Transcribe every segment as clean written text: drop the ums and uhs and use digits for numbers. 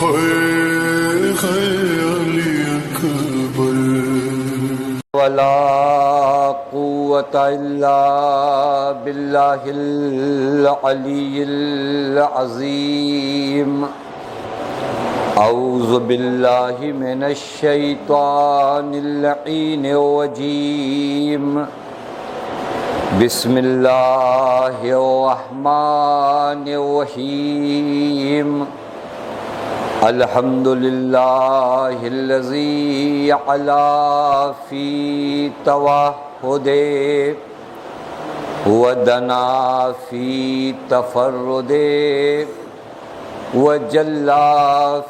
علی اکبر ولا قوة إلا بالله العلي العظيم أعوذ بالله من الشيطان اللعين الرجيم بسم الله الرحمن الرحيم الحمد لله الذي علا في توحده ودنا في تفرده وجلا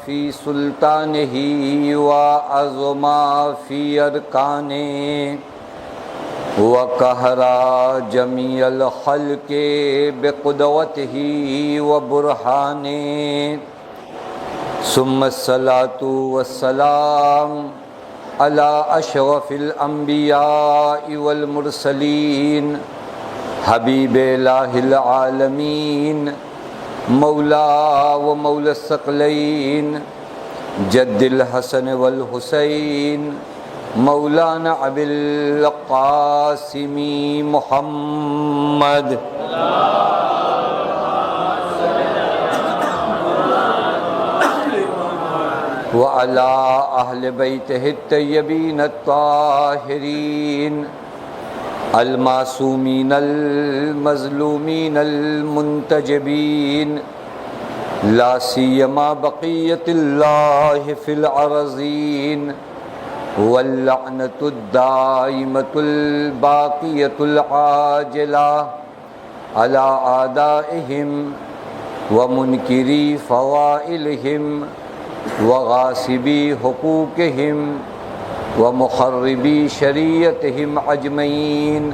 في سلطانه وعظما في أركانه وقهر جميع الخلق بقدرته وبرهانه ثم الصلاة والسلام على أشرف الأنبياء والمرسلين حبيب إله العالمين مولا ومولى الثقلين جد الحسن والحسين مولانا أبي القاسم محمد وعلى أهل بيته الطيبين الطاهرين المعصومين المظلومين المنتجبين لا سيما بقية الله في الأرضين واللعنة الدائمة الباقية العاجلة على أعدائهم ومنكري فضائلهم وغاصبي حقوقهم ومخربي شريعتهم أجمعين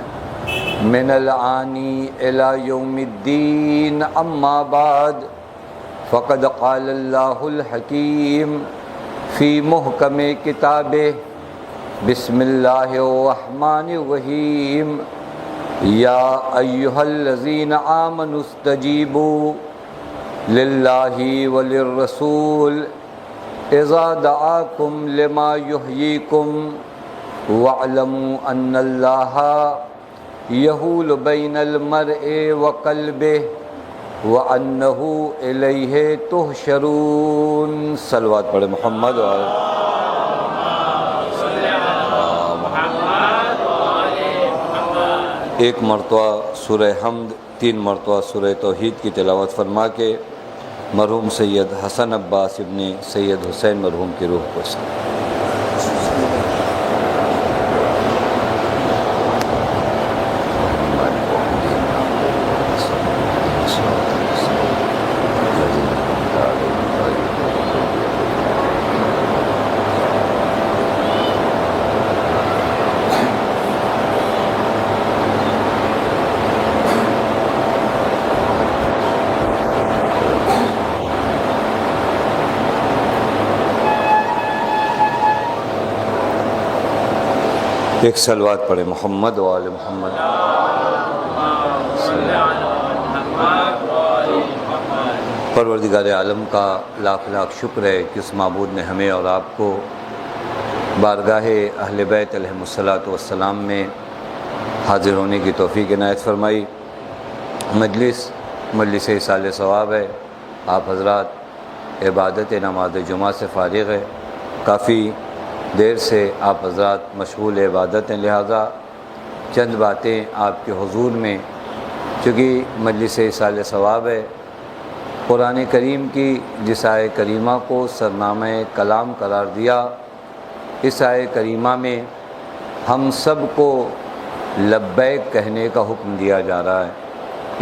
من الآن إلى يوم الدين أما بعد فقد قال الله الحكيم في محكم كتابه بسم الله الرحمن الرحيم يا أيها الذين آمنوا استجيبوا لله وللرسول إذا دعاكم لما يحييكم واعلموا أن الله يحول بين المرء وقلبه وأنه إليه تحشرون صلوات پڑھے محمد ایک مرتبہ سورہ حمد 3 مرتبہ سورہ توحید کی تلاوت فرما کے مرحوم سید حسن عباس ابن سید حسین مرحوم کی روح کو ایک صلوات پڑھے محمد و آل محمد پروردگار عالم کا لاکھ لاکھ شکر ہے کہ اس معبود نے ہمیں اور آپ کو بارگاہ اہل بیت علیہم الصلاۃ والسلام میں حاضر ہونے کی توفیق عنایت فرمائی۔ مجلس ایصال ثواب ہے، آپ حضرات عبادت نماز جمعہ سے فارغ ہے، کافی دیر سے آپ حضرات مشغول عبادت ہیں، لہٰذا چند باتیں آپ کے حضور میں، چونکہ مجلس ایصال ثواب ہے، قرآن کریم کی جس آیہ کریمہ کو سرنامہ کلام قرار دیا، اس آیہ کریمہ میں ہم سب کو لبیک کہنے کا حکم دیا جا رہا ہے۔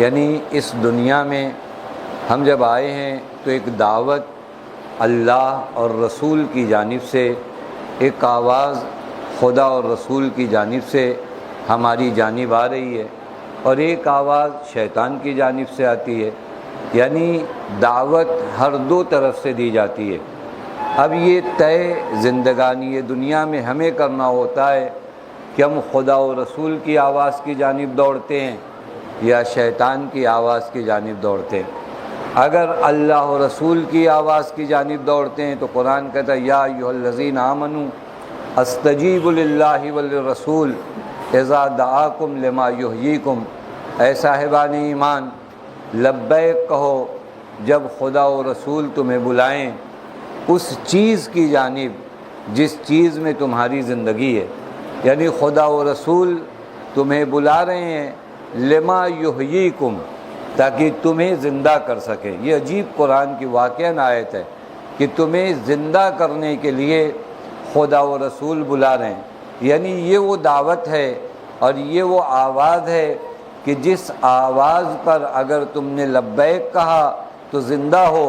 یعنی اس دنیا میں ہم جب آئے ہیں تو ایک دعوت اللہ اور رسول کی جانب سے، ایک آواز خدا اور رسول کی جانب سے ہماری جانب آ رہی ہے، اور ایک آواز شیطان کی جانب سے آتی ہے، یعنی دعوت ہر دو طرف سے دی جاتی ہے۔ اب یہ طے زندگانی دنیا میں ہمیں کرنا ہوتا ہے کہ ہم خدا و رسول کی آواز کی جانب دوڑتے ہیں یا شیطان کی آواز کی جانب دوڑتے ہیں۔ اگر اللہ و رسول کی آواز کی جانب دوڑتے ہیں تو قرآن کہتا ہے یا ایھا الذین آمنوا استجیبوا للہ وللرسول اذا دعاکم لما یحییکم، اے صاحبان ایمان لبیک کہو جب خدا و رسول تمہیں بلائیں اس چیز کی جانب جس چیز میں تمہاری زندگی ہے، یعنی خدا و رسول تمہیں بلا رہے ہیں لما یحییکم، تاکہ تمہیں زندہ کر سکے۔ یہ عجیب قرآن کی واقعہ آیت ہے کہ تمہیں زندہ کرنے کے لیے خدا و رسول بلا رہے ہیں، یعنی یہ وہ دعوت ہے اور یہ وہ آواز ہے کہ جس آواز پر اگر تم نے لبیک کہا تو زندہ ہو،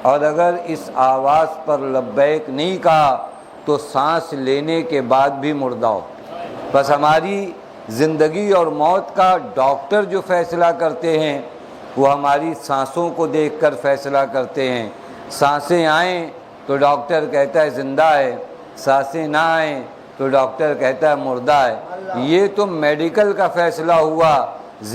اور اگر اس آواز پر لبیک نہیں کہا تو سانس لینے کے بعد بھی مردہ ہو۔ بس ہماری زندگی اور موت کا ڈاکٹر جو فیصلہ کرتے ہیں وہ ہماری سانسوں کو دیکھ کر فیصلہ کرتے ہیں۔ سانسیں آئیں تو ڈاکٹر کہتا ہے زندہ ہے، سانسیں نہ آئیں تو ڈاکٹر کہتا ہے مردہ ہے۔ یہ تو میڈیکل کا فیصلہ ہوا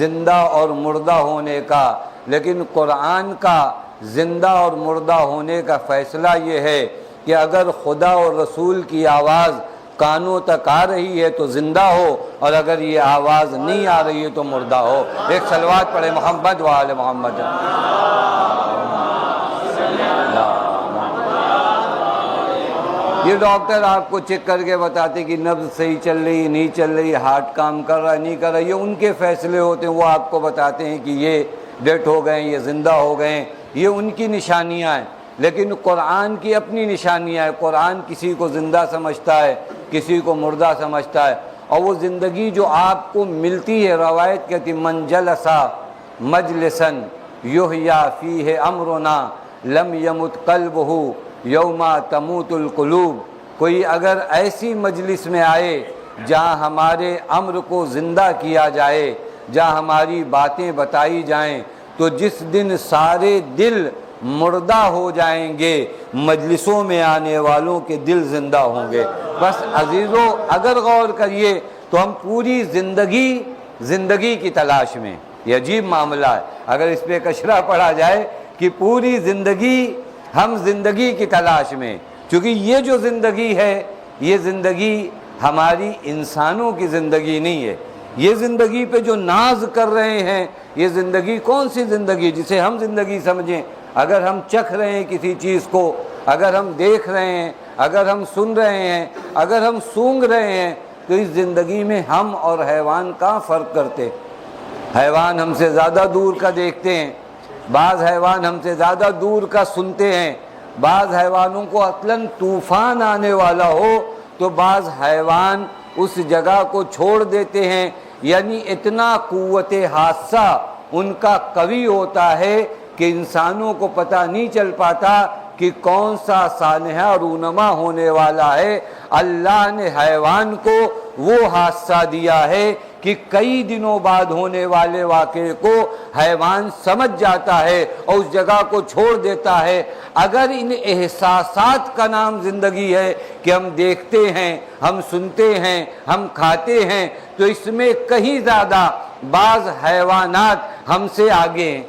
زندہ اور مردہ ہونے کا، لیکن قرآن کا زندہ اور مردہ ہونے کا فیصلہ یہ ہے کہ اگر خدا اور رسول کی آواز کانوں تک آ رہی ہے تو زندہ ہو، اور اگر یہ آواز نہیں آ رہی ہے تو مردہ ہو۔ ایک صلوات پڑھے محمد و آل محمد۔ یہ ڈاکٹر آپ کو چیک کر کے بتاتے کہ نبض صحیح چل رہی نہیں چل رہی، ہارٹ کام کر رہا ہے نہیں کر رہا، یہ ان کے فیصلے ہوتے ہیں۔ وہ آپ کو بتاتے ہیں کہ یہ ڈیتھ ہو گئے، یہ زندہ ہو گئے، یہ ان کی نشانیاں ہیں۔ لیکن قرآن کی اپنی نشانیاں ہیں۔ قرآن کسی کو زندہ سمجھتا ہے، کسی کو مردہ سمجھتا ہے، اور وہ زندگی جو آپ کو ملتی ہے، روایت کہتی من جلسا مجلسا یحییٰ فیہ امرنا لم یمت قلبہ یوم تموت القلوب، کوئی اگر ایسی مجلس میں آئے جہاں ہمارے امر کو زندہ کیا جائے، جہاں ہماری باتیں بتائی جائیں، تو جس دن سارے دل مردہ ہو جائیں گے مجلسوں میں آنے والوں کے دل زندہ ہوں گے۔ بس عزیزو اگر غور کریے تو ہم پوری زندگی کی تلاش میں، یہ عجیب معاملہ ہے اگر اس پہ کشرہ پڑھا جائے کہ پوری زندگی ہم زندگی کی تلاش میں، چونکہ یہ جو زندگی ہے یہ زندگی ہماری انسانوں کی زندگی نہیں ہے۔ یہ زندگی پہ جو ناز کر رہے ہیں یہ زندگی کون سی زندگی جسے ہم زندگی سمجھیں؟ اگر ہم چکھ رہے ہیں کسی چیز کو، اگر ہم دیکھ رہے ہیں، اگر ہم سن رہے ہیں، اگر ہم سونگھ رہے ہیں، تو اس زندگی میں ہم اور حیوان کہاں فرق کرتے؟ حیوان ہم سے زیادہ دور کا دیکھتے ہیں، بعض حیوان ہم سے زیادہ دور کا سنتے ہیں، بعض حیوانوں کو اصلاً طوفان آنے والا ہو تو بعض حیوان اس جگہ کو چھوڑ دیتے ہیں، یعنی اتنا قوت حادثہ ان کا قوی ہوتا ہے کہ انسانوں کو پتہ نہیں چل پاتا کہ کون سا سانحہ رونما ہونے والا ہے۔ اللہ نے حیوان کو وہ حادثہ دیا ہے کہ کئی دنوں بعد ہونے والے واقعے کو حیوان سمجھ جاتا ہے اور اس جگہ کو چھوڑ دیتا ہے۔ اگر ان احساسات کا نام زندگی ہے کہ ہم دیکھتے ہیں، ہم سنتے ہیں، ہم کھاتے ہیں، تو اس میں کہیں زیادہ بعض حیوانات ہم سے آگے ہیں۔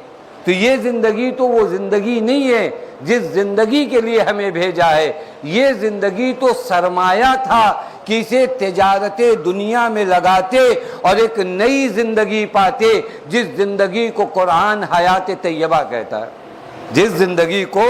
تو یہ زندگی تو وہ زندگی نہیں ہے جس زندگی کے لیے ہمیں بھیجا ہے۔ یہ زندگی تو سرمایہ تھا کہ اسے تجارت دنیا میں لگاتے اور ایک نئی زندگی پاتے، جس زندگی کو قرآن حیات طیبہ کہتا ہے، جس زندگی کو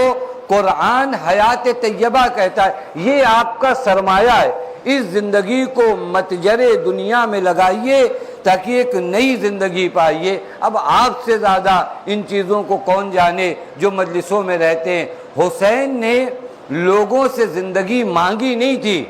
قرآن حیات طیبہ کہتا ہے۔ یہ آپ کا سرمایہ ہے، اس زندگی کو متجر دنیا میں لگائیے تاکہ ایک نئی زندگی پائیے۔ اب آپ سے زیادہ ان چیزوں کو کون جانے جو مجلسوں میں رہتے ہیں۔ حسین نے لوگوں سے زندگی مانگی نہیں تھی،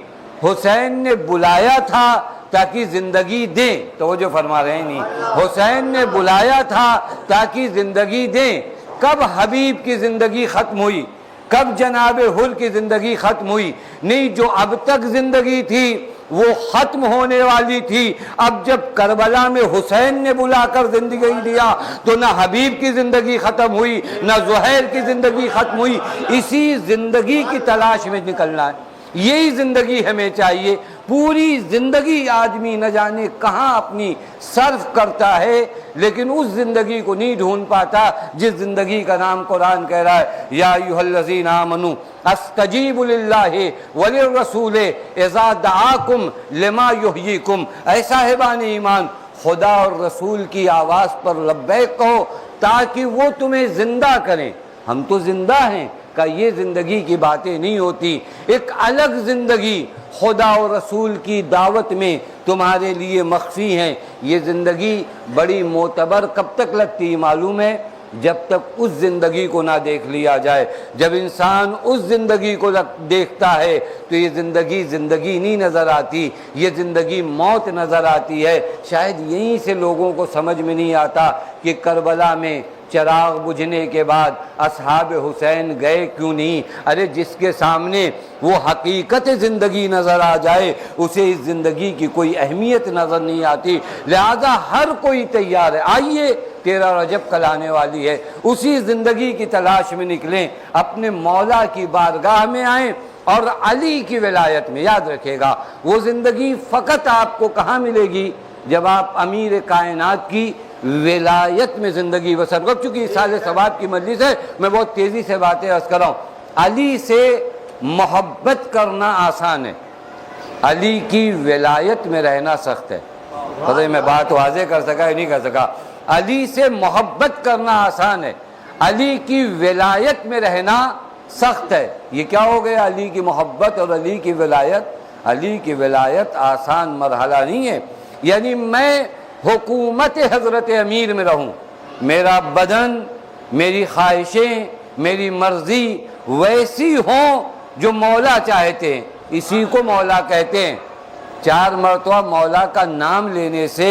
حسین نے بلایا تھا تاکہ زندگی دیں۔ توجہ فرما رہے ہیں نہیں؟ حسین نے بلایا تھا تاکہ زندگی دیں۔ کب حبیب کی زندگی ختم ہوئی؟ کب جناب حر کی زندگی ختم ہوئی؟ نہیں، جو اب تک زندگی تھی وہ ختم ہونے والی تھی۔ اب جب کربلا میں حسین نے بلا کر زندگی دیا تو نہ حبیب کی زندگی ختم ہوئی، نہ زہیر کی زندگی ختم ہوئی۔ اسی زندگی کی تلاش میں نکلنا ہے، یہی زندگی ہمیں چاہیے۔ پوری زندگی آدمی نہ جانے کہاں اپنی صرف کرتا ہے، لیکن اس زندگی کو نہیں ڈھونڈ پاتا جس زندگی کا نام قرآن کہہ رہا ہے یا ایھا الذین آمنوا استجیبوا للہ وللرسول اذا دعاکم لما یحییکم، اے صاحبان ایمان خدا اور رسول کی آواز پر لبیک کہو تاکہ وہ تمہیں زندہ کریں۔ ہم تو زندہ ہیں، کہ یہ زندگی کی باتیں نہیں ہوتی، ایک الگ زندگی خدا اور رسول کی دعوت میں تمہارے لیے مخفی ہیں۔ یہ زندگی بڑی معتبر کب تک لگتی معلوم ہے؟ جب تک اس زندگی کو نہ دیکھ لیا جائے۔ جب انسان اس زندگی کو دیکھتا ہے تو یہ زندگی زندگی نہیں نظر آتی، یہ زندگی موت نظر آتی ہے۔ شاید یہیں سے لوگوں کو سمجھ میں نہیں آتا کہ کربلا میں چراغ بجھنے کے بعد اصحاب حسین گئے کیوں نہیں؟ ارے جس کے سامنے وہ حقیقت زندگی نظر آ جائے اسے اس زندگی کی کوئی اہمیت نظر نہیں آتی، لہذا ہر کوئی تیار ہے۔ آئیے 13 رجب کل آنے والی ہے، اسی زندگی کی تلاش میں نکلیں، اپنے مولا کی بارگاہ میں آئیں اور علی کی ولایت میں۔ یاد رکھے گا وہ زندگی فقط آپ کو کہاں ملے گی؟ جب آپ امیر کائنات کی ولایت میں زندگی بسر کرو۔ چونکہ سال ثواب کی مجلس ہے میں بہت تیزی سے باتیں عرض کر رہا ہوں۔ علی سے محبت کرنا آسان ہے، علی کی ولایت میں رہنا سخت ہے۔ پتہ میں بات واضح کر سکا یا نہیں کر سکا؟ علی سے محبت کرنا آسان ہے، علی کی ولایت میں رہنا سخت ہے۔ یہ کیا ہو گیا علی کی محبت اور علی کی ولایت؟ علی کی ولایت آسان مرحلہ نہیں ہے، یعنی میں حکومت حضرت امیر میں رہوں، میرا بدن، میری خواہشیں، میری مرضی ویسی ہوں جو مولا چاہتے ہیں، اسی کو مولا کہتے ہیں۔ 4 مرتبہ مولا کا نام لینے سے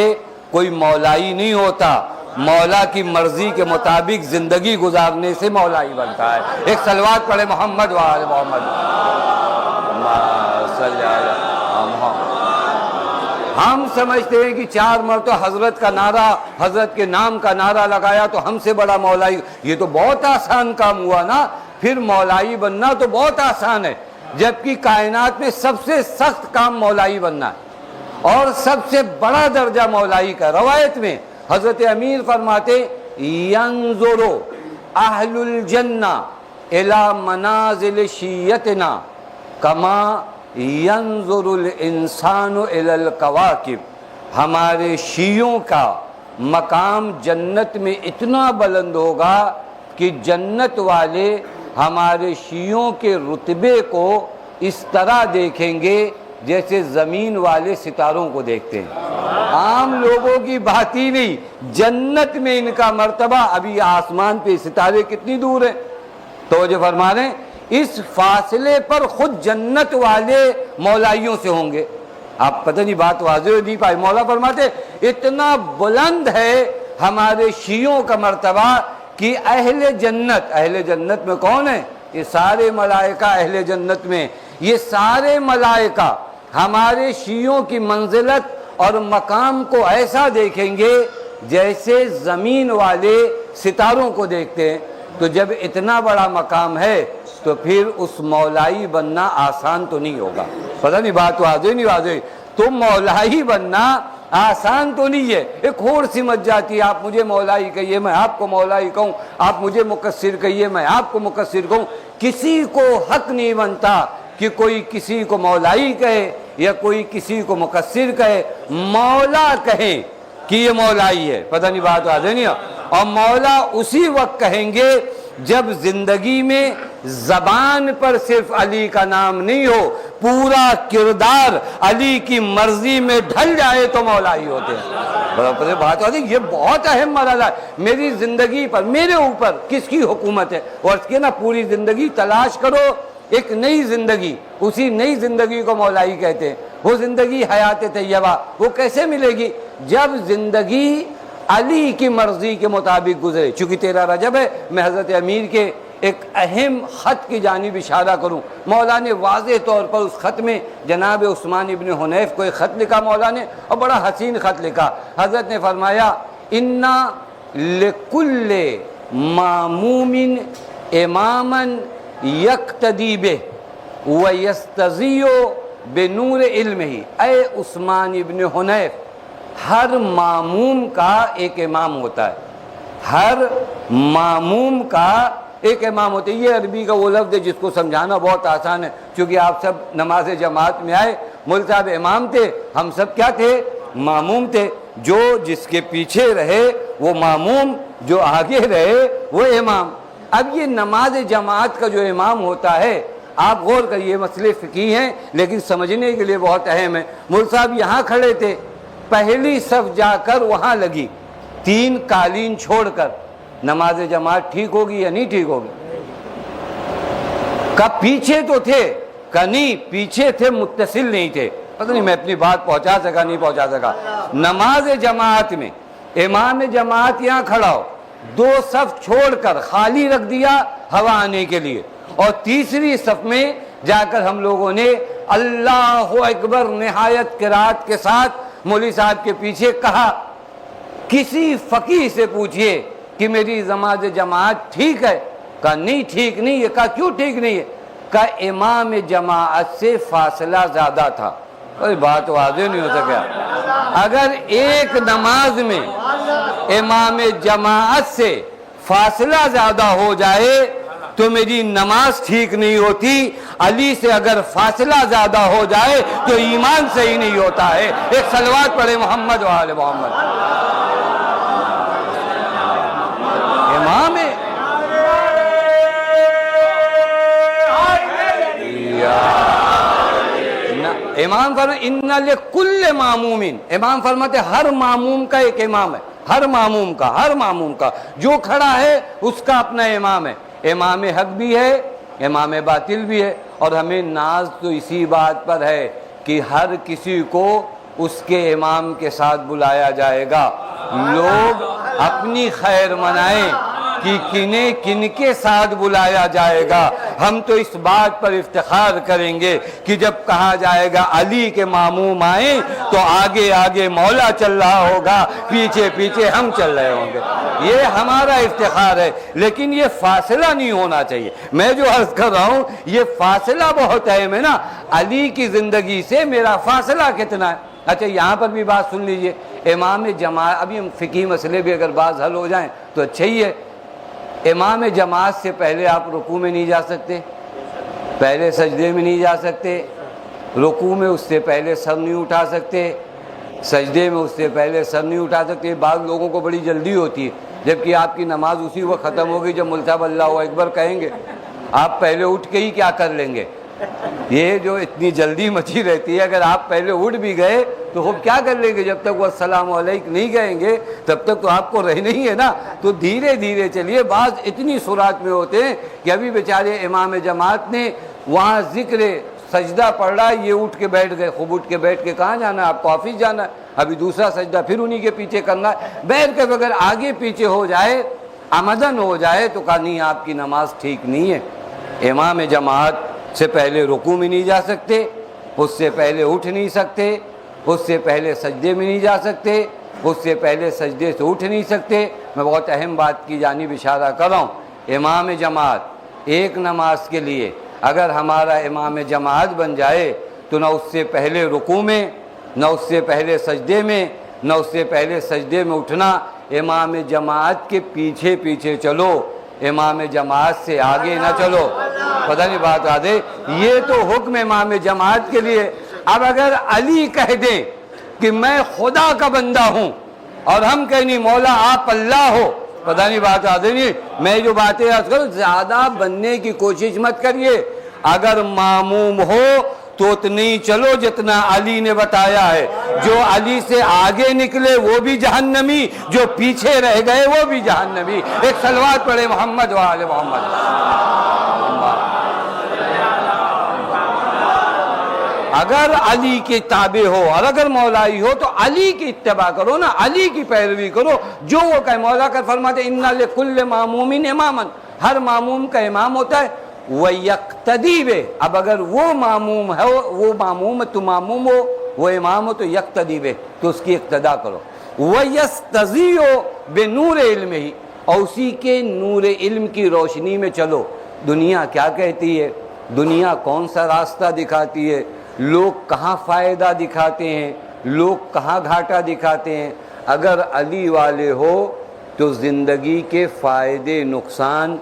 کوئی مولائی نہیں ہوتا، مولا کی مرضی کے مطابق زندگی گزارنے سے مولائی بنتا ہے۔ ایک صلوات پڑھے محمد وآل محمد۔ ہم سمجھتے ہیں کہ 4 مرتبہ حضرت کا نعرہ، حضرت کے نام کا نعرہ لگایا تو ہم سے بڑا مولائی، یہ تو بہت آسان کام ہوا نا، پھر مولائی بننا تو بہت آسان ہے، جبکہ کائنات میں سب سے سخت کام مولائی بننا ہے اور سب سے بڑا درجہ مولائی کا۔ روایت میں حضرت امیر فرماتے ینظر اہل الجنہ الی منازل شیعتنا کما ینظر الانسان الی الکواکب، ہمارے شیعوں کا مقام جنت میں اتنا بلند ہوگا کہ جنت والے ہمارے شیعوں کے رتبے کو اس طرح دیکھیں گے جیسے زمین والے ستاروں کو دیکھتے ہیں۔ عام لوگوں کی بات ہی نہیں، جنت میں ان کا مرتبہ، ابھی آسمان پہ ستارے کتنی دور ہیں، توجہ فرما رہے ہیں، اس فاصلے پر خود جنت والے مولائیوں سے ہوں گے۔ آپ پتہ نہیں بات واضح ہو نہیں پائی، مولا فرماتے اتنا بلند ہے ہمارے شیعوں کا مرتبہ کہ اہل جنت میں کون ہے؟ یہ سارے ملائکہ اہل جنت میں، یہ سارے ملائکہ ہمارے شیعوں کی منزلت اور مقام کو ایسا دیکھیں گے جیسے زمین والے ستاروں کو دیکھتے ہیں۔ تو جب اتنا بڑا مقام ہے تو پھر اس مولائی بننا آسان تو نہیں ہوگا۔ پتہ نہیں بات واضح نہیں واضح؟ تو مولائی بننا آسان تو نہیں ہے، ایک ہوڑ سی مچ جاتی ہے، آپ مجھے مولائی کہیے میں آپ کو مولائی کہوں، آپ مجھے مقصر کہیے میں آپ کو مقصر کہوں۔ کسی کو حق نہیں بنتا کہ کوئی کسی کو مولائی کہے یا کوئی کسی کو مقصر کہے، مولا کہیں کہ یہ مولائی ہے۔ پتہ نہیں بات واضح نہیں ہے؟ اور مولا اسی وقت کہیں گے جب زندگی میں زبان پر صرف علی کا نام نہیں ہو، پورا کردار علی کی مرضی میں ڈھل جائے تو مولائی ہوتے ہیں۔ بات ہوتی ہے یہ بہت اہم مرحلہ ہے میری زندگی پر، میرے اوپر کس کی حکومت ہے، اور اس کے نا پوری زندگی تلاش کرو ایک نئی زندگی، اسی نئی زندگی کو مولائی کہتے ہیں۔ وہ زندگی حیات طیبہ وہ کیسے ملے گی؟ جب زندگی علی کی مرضی کے مطابق گزرے۔ چونکہ 13 رجب ہے، میں حضرت امیر کے ایک اہم خط کی جانب اشارہ کروں۔ مولا نے واضح طور پر اس خط میں جناب عثمان ابن حنیف کو ایک خط لکھا مولا نے، اور بڑا حسین خط لکھا۔ حضرت نے فرمایا اِنَّ لِكُلِّ مَامُومٍ اماما یقتدی بہ ویستزیو بنور علم ہی، اے عثمان ابن حنیف، ہر ماموم کا ایک امام ہوتا ہے، ہر ماموم کا ایک امام ہوتا ہے۔ یہ عربی کا وہ لفظ ہے جس کو سمجھانا بہت آسان ہے، چونکہ آپ سب نماز جماعت میں آئے، مول صاحب امام تھے، ہم سب کیا تھے؟ ماموم تھے۔ جو جس کے پیچھے رہے وہ ماموم، جو آگے رہے وہ امام۔ اب یہ نماز جماعت کا جو امام ہوتا ہے، آپ غور کریے، مسئلے فقہی ہیں لیکن سمجھنے کے لیے بہت اہم ہے۔ مول صاحب یہاں کھڑے تھے، پہلی صف جا کر وہاں لگی، 3 قالین چھوڑ کر، نماز جماعت ٹھیک ہوگی یا نہیں ٹھیک ہوگی؟ کب پیچھے تو تھے، نہیں پیچھے تھے، متصل نہیں تھے۔ پتہ نہیں میں اپنی بات پہنچا سکا نہیں پہنچا سکا۔ نماز جماعت میں امام جماعت یہاں کھڑا ہو، 2 صف چھوڑ کر خالی رکھ دیا ہوا آنے کے لیے، اور تیسری صف میں جا کر ہم لوگوں نے اللہ اکبر نہایت قرات کے ساتھ مولوی صاحب کے پیچھے کہا۔ کسی فقیہ سے پوچھئے کہ میری نماز جماعت ٹھیک ہے؟ کہا نہیں ٹھیک نہیں ہے۔ کہا کیوں ٹھیک نہیں ہے؟ کہا امام جماعت سے فاصلہ زیادہ تھا۔ کوئی بات واضح نہیں ہو سکیا۔ اگر ایک نماز میں امام جماعت سے فاصلہ زیادہ ہو جائے تو میری نماز ٹھیک نہیں ہوتی، علی سے اگر فاصلہ زیادہ ہو جائے تو ایمان صحیح نہیں ہوتا ہے۔ ایک صلوات پڑھے محمد و آل محمد۔ امام امام فرماتے ان لکل ماموم، امام فرماتے ہر ماموم کا ایک امام ہے، ہر ماموم کا جو کھڑا ہے اس کا اپنا امام ہے، امام حق بھی ہے، امام باطل بھی ہے۔ اور ہمیں ناز تو اسی بات پر ہے کہ ہر کسی کو اس کے امام کے ساتھ بلایا جائے گا۔ لوگ اپنی خیر منائیں کہ کنہیں کن کے ساتھ بلایا جائے گا۔ ہم تو اس بات پر افتخار کریں گے کہ جب کہا جائے گا علی کے ماموم آئیں تو آگے آگے مولا چل رہا ہوگا، پیچھے پیچھے ہم چل رہے ہوں گے۔ یہ ہمارا افتخار ہے، لیکن یہ فاصلہ نہیں ہونا چاہیے۔ میں جو عرض کر رہا ہوں یہ فاصلہ بہت اہم ہے نا، علی کی زندگی سے میرا فاصلہ کتنا ہے۔ اچھا یہاں پر بھی بات سن لیجئے، امام جماعت، ابھی فقہی مسئلے بھی اگر بعض حل ہو جائیں تو اچھا ہی ہے۔ امام جماعت سے پہلے آپ رکوع میں نہیں جا سکتے، پہلے سجدے میں نہیں جا سکتے، رکوع میں اس سے پہلے سر نہیں اٹھا سکتے، سجدے میں اس سے پہلے سر نہیں اٹھا سکتے۔ بعض لوگوں کو بڑی جلدی ہوتی ہے، جبکہ آپ کی نماز اسی وقت ختم ہوگی جب مولوی صاحب اللہ اکبر کہیں گے، آپ پہلے اٹھ کے ہی کیا کر لیں گے؟ یہ جو اتنی جلدی مچی رہتی ہے، اگر آپ پہلے اٹھ بھی گئے تو خوب کیا کر لیں گے؟ جب تک وہ السلام علیکم نہیں کہیں گے تب تک تو آپ کو رہنا ہی ہے نا۔ تو دھیرے دھیرے چلیے، بعض اتنی سرعت میں ہوتے ہیں کہ ابھی بیچارے امام جماعت نے وہاں ذکر سجدہ پڑھ رہا ہے، یہ اٹھ کے بیٹھ گئے۔ خوب اٹھ کے بیٹھ کے کہاں جانا ہے؟ آپ کو آفس جانا ہے، ابھی دوسرا سجدہ پھر انہی کے پیچھے کرنا ہے۔ بیٹھ کے اگر آگے پیچھے ہو جائے، عمدن ہو جائے تو کہا نہیں آپ کی نماز ٹھیک نہیں ہے۔ امام جماعت سے پہلے رکوع میں نہیں جا سکتے، اس سے پہلے اٹھ نہیں سکتے، اس سے پہلے سجدے میں نہیں جا سکتے، اس سے پہلے سجدے سے اٹھ نہیں سکتے۔ میں بہت اہم بات کی جانب اشارہ کر رہا ہوں۔ امام جماعت ایک نماز کے لیے اگر ہمارا امام جماعت بن جائے تو نہ اس سے پہلے رکوع میں، نہ اس سے پہلے سجدے میں، نہ اس سے پہلے سجدے میں اٹھنا۔ امام جماعت کے پیچھے پیچھے چلو، امام جماعت سے آگے نہ چلو۔ پتہ نہیں بات آدھے، یہ تو حکم امام جماعت کے لیے۔ اب اگر علی کہہ دیں کہ میں خدا کا بندہ ہوں اور ہم کہیں نہیں مولا آپ اللہ ہو، پتہ نہیں بات آدھے نہیں۔ میں جو باتیں زیادہ بننے کی کوشش مت کریے، اگر معموم ہو تو اتنی چلو جتنا علی نے بتایا ہے۔ جو علی سے آگے نکلے وہ بھی جہنمی، جو پیچھے رہ گئے وہ بھی جہنمی۔ ایک صلوات پڑھے محمد و آل محمد۔ اگر علی کے تابع ہو اور اگر مولائی ہو تو علی کی اتباع کرو نا، علی کی پیروی کرو، جو وہ کہے۔ مولا کا فرماتے ان لکل ماموم اماما، ہر معموم کا امام ہوتا ہے۔ وَيَقْتَدِي بِهِ، اب اگر وہ معموم ہے، وہ معموم تو معموم ہو، وہ امام ہو تو یقتدی بہ، تو اس کی اقتداء کرو۔ وَيَسْتَزِيُّ بِنُورِ عِلْمِهِ، اور اسی کے نور علم کی روشنی میں چلو۔ دنیا کیا کہتی ہے، دنیا کون سا راستہ دکھاتی ہے، لوگ کہاں فائدہ دکھاتے ہیں، لوگ کہاں گھاٹا دکھاتے ہیں۔ اگر علی والے ہو تو زندگی کے فائدے نقصان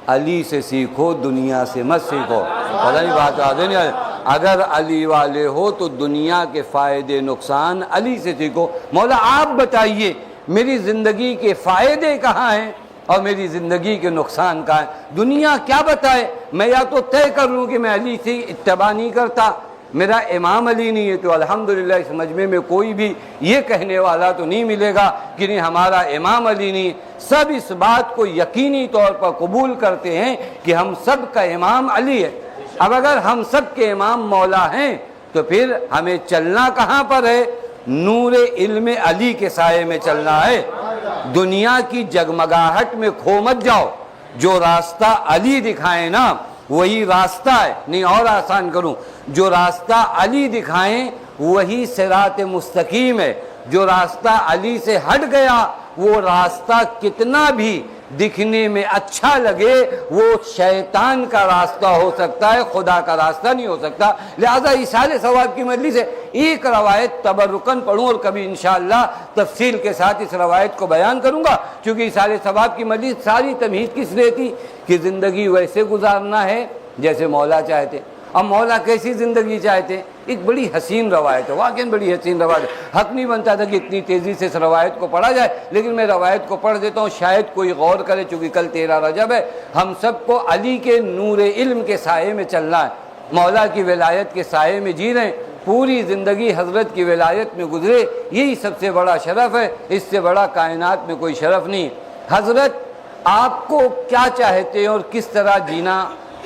علی سے سیکھو، دنیا سے مت سیکھو۔ پتہ نہیں بات آ نہیں آئی؟ اگر علی والے ہو تو دنیا کے فائدے نقصان علی سے سیکھو۔ مولا آپ بتائیے میری زندگی کے فائدے کہاں ہیں اور میری زندگی کے نقصان کہاں ہیں؟ دنیا کیا بتائے؟ میں یا تو طے کر لوں کہ میں علی سے اتباع نہیں کرتا، میرا امام علی نہیں ہے، تو الحمدللہ اس مجمع میں کوئی بھی یہ کہنے والا تو نہیں ملے گا کہ نہیں ہمارا امام علی نہیں۔ سب اس بات کو یقینی طور پر قبول کرتے ہیں کہ ہم سب کا امام علی ہے۔ اب اگر ہم سب کے امام مولا ہیں تو پھر ہمیں چلنا کہاں پر ہے؟ نور علم علی کے سائے میں چلنا ہے۔ دنیا کی جگمگاہٹ میں کھو مت جاؤ، جو راستہ علی دکھائے نا وہی راستہ ہے۔ نہیں اور آسان کروں، جو راستہ علی دکھائیں وہی صراط مستقیم ہے۔ جو راستہ علی سے ہٹ گیا وہ راستہ کتنا بھی دکھنے میں اچھا لگے وہ شیطان کا راستہ ہو سکتا ہے، خدا کا راستہ نہیں ہو سکتا۔ لہذا ایصال ثواب کی مجلس سے ایک روایت تبرکاً پڑھوں اور کبھی انشاءاللہ تفصیل کے ساتھ اس روایت کو بیان کروں گا، چونکہ ایصال ثواب کی مجلس ساری تمہید کس لیے تھی کہ زندگی ویسے گزارنا ہے جیسے مولا چاہتے۔ اب مولا کیسی زندگی چاہتے؟ ایک بڑی حسین روایت ہے، واقعاً بڑی حسین روایت ہے۔ حق نہیں بنتا تھا کہ اتنی تیزی سے اس روایت کو پڑھا جائے، لیکن میں روایت کو پڑھ دیتا ہوں، شاید کوئی غور کرے، چونکہ کل 13 رجب ہے۔ ہم سب کو علی کے نور علم کے سائے میں چلنا ہے، مولا کی ولایت کے سائے میں جی رہے ہیں، پوری زندگی حضرت کی ولایت میں گزرے، یہی سب سے بڑا شرف ہے، اس سے بڑا کائنات میں کوئی شرف نہیں۔ حضرت آپ کو کیا چاہتے ہیں اور کس طرح جینا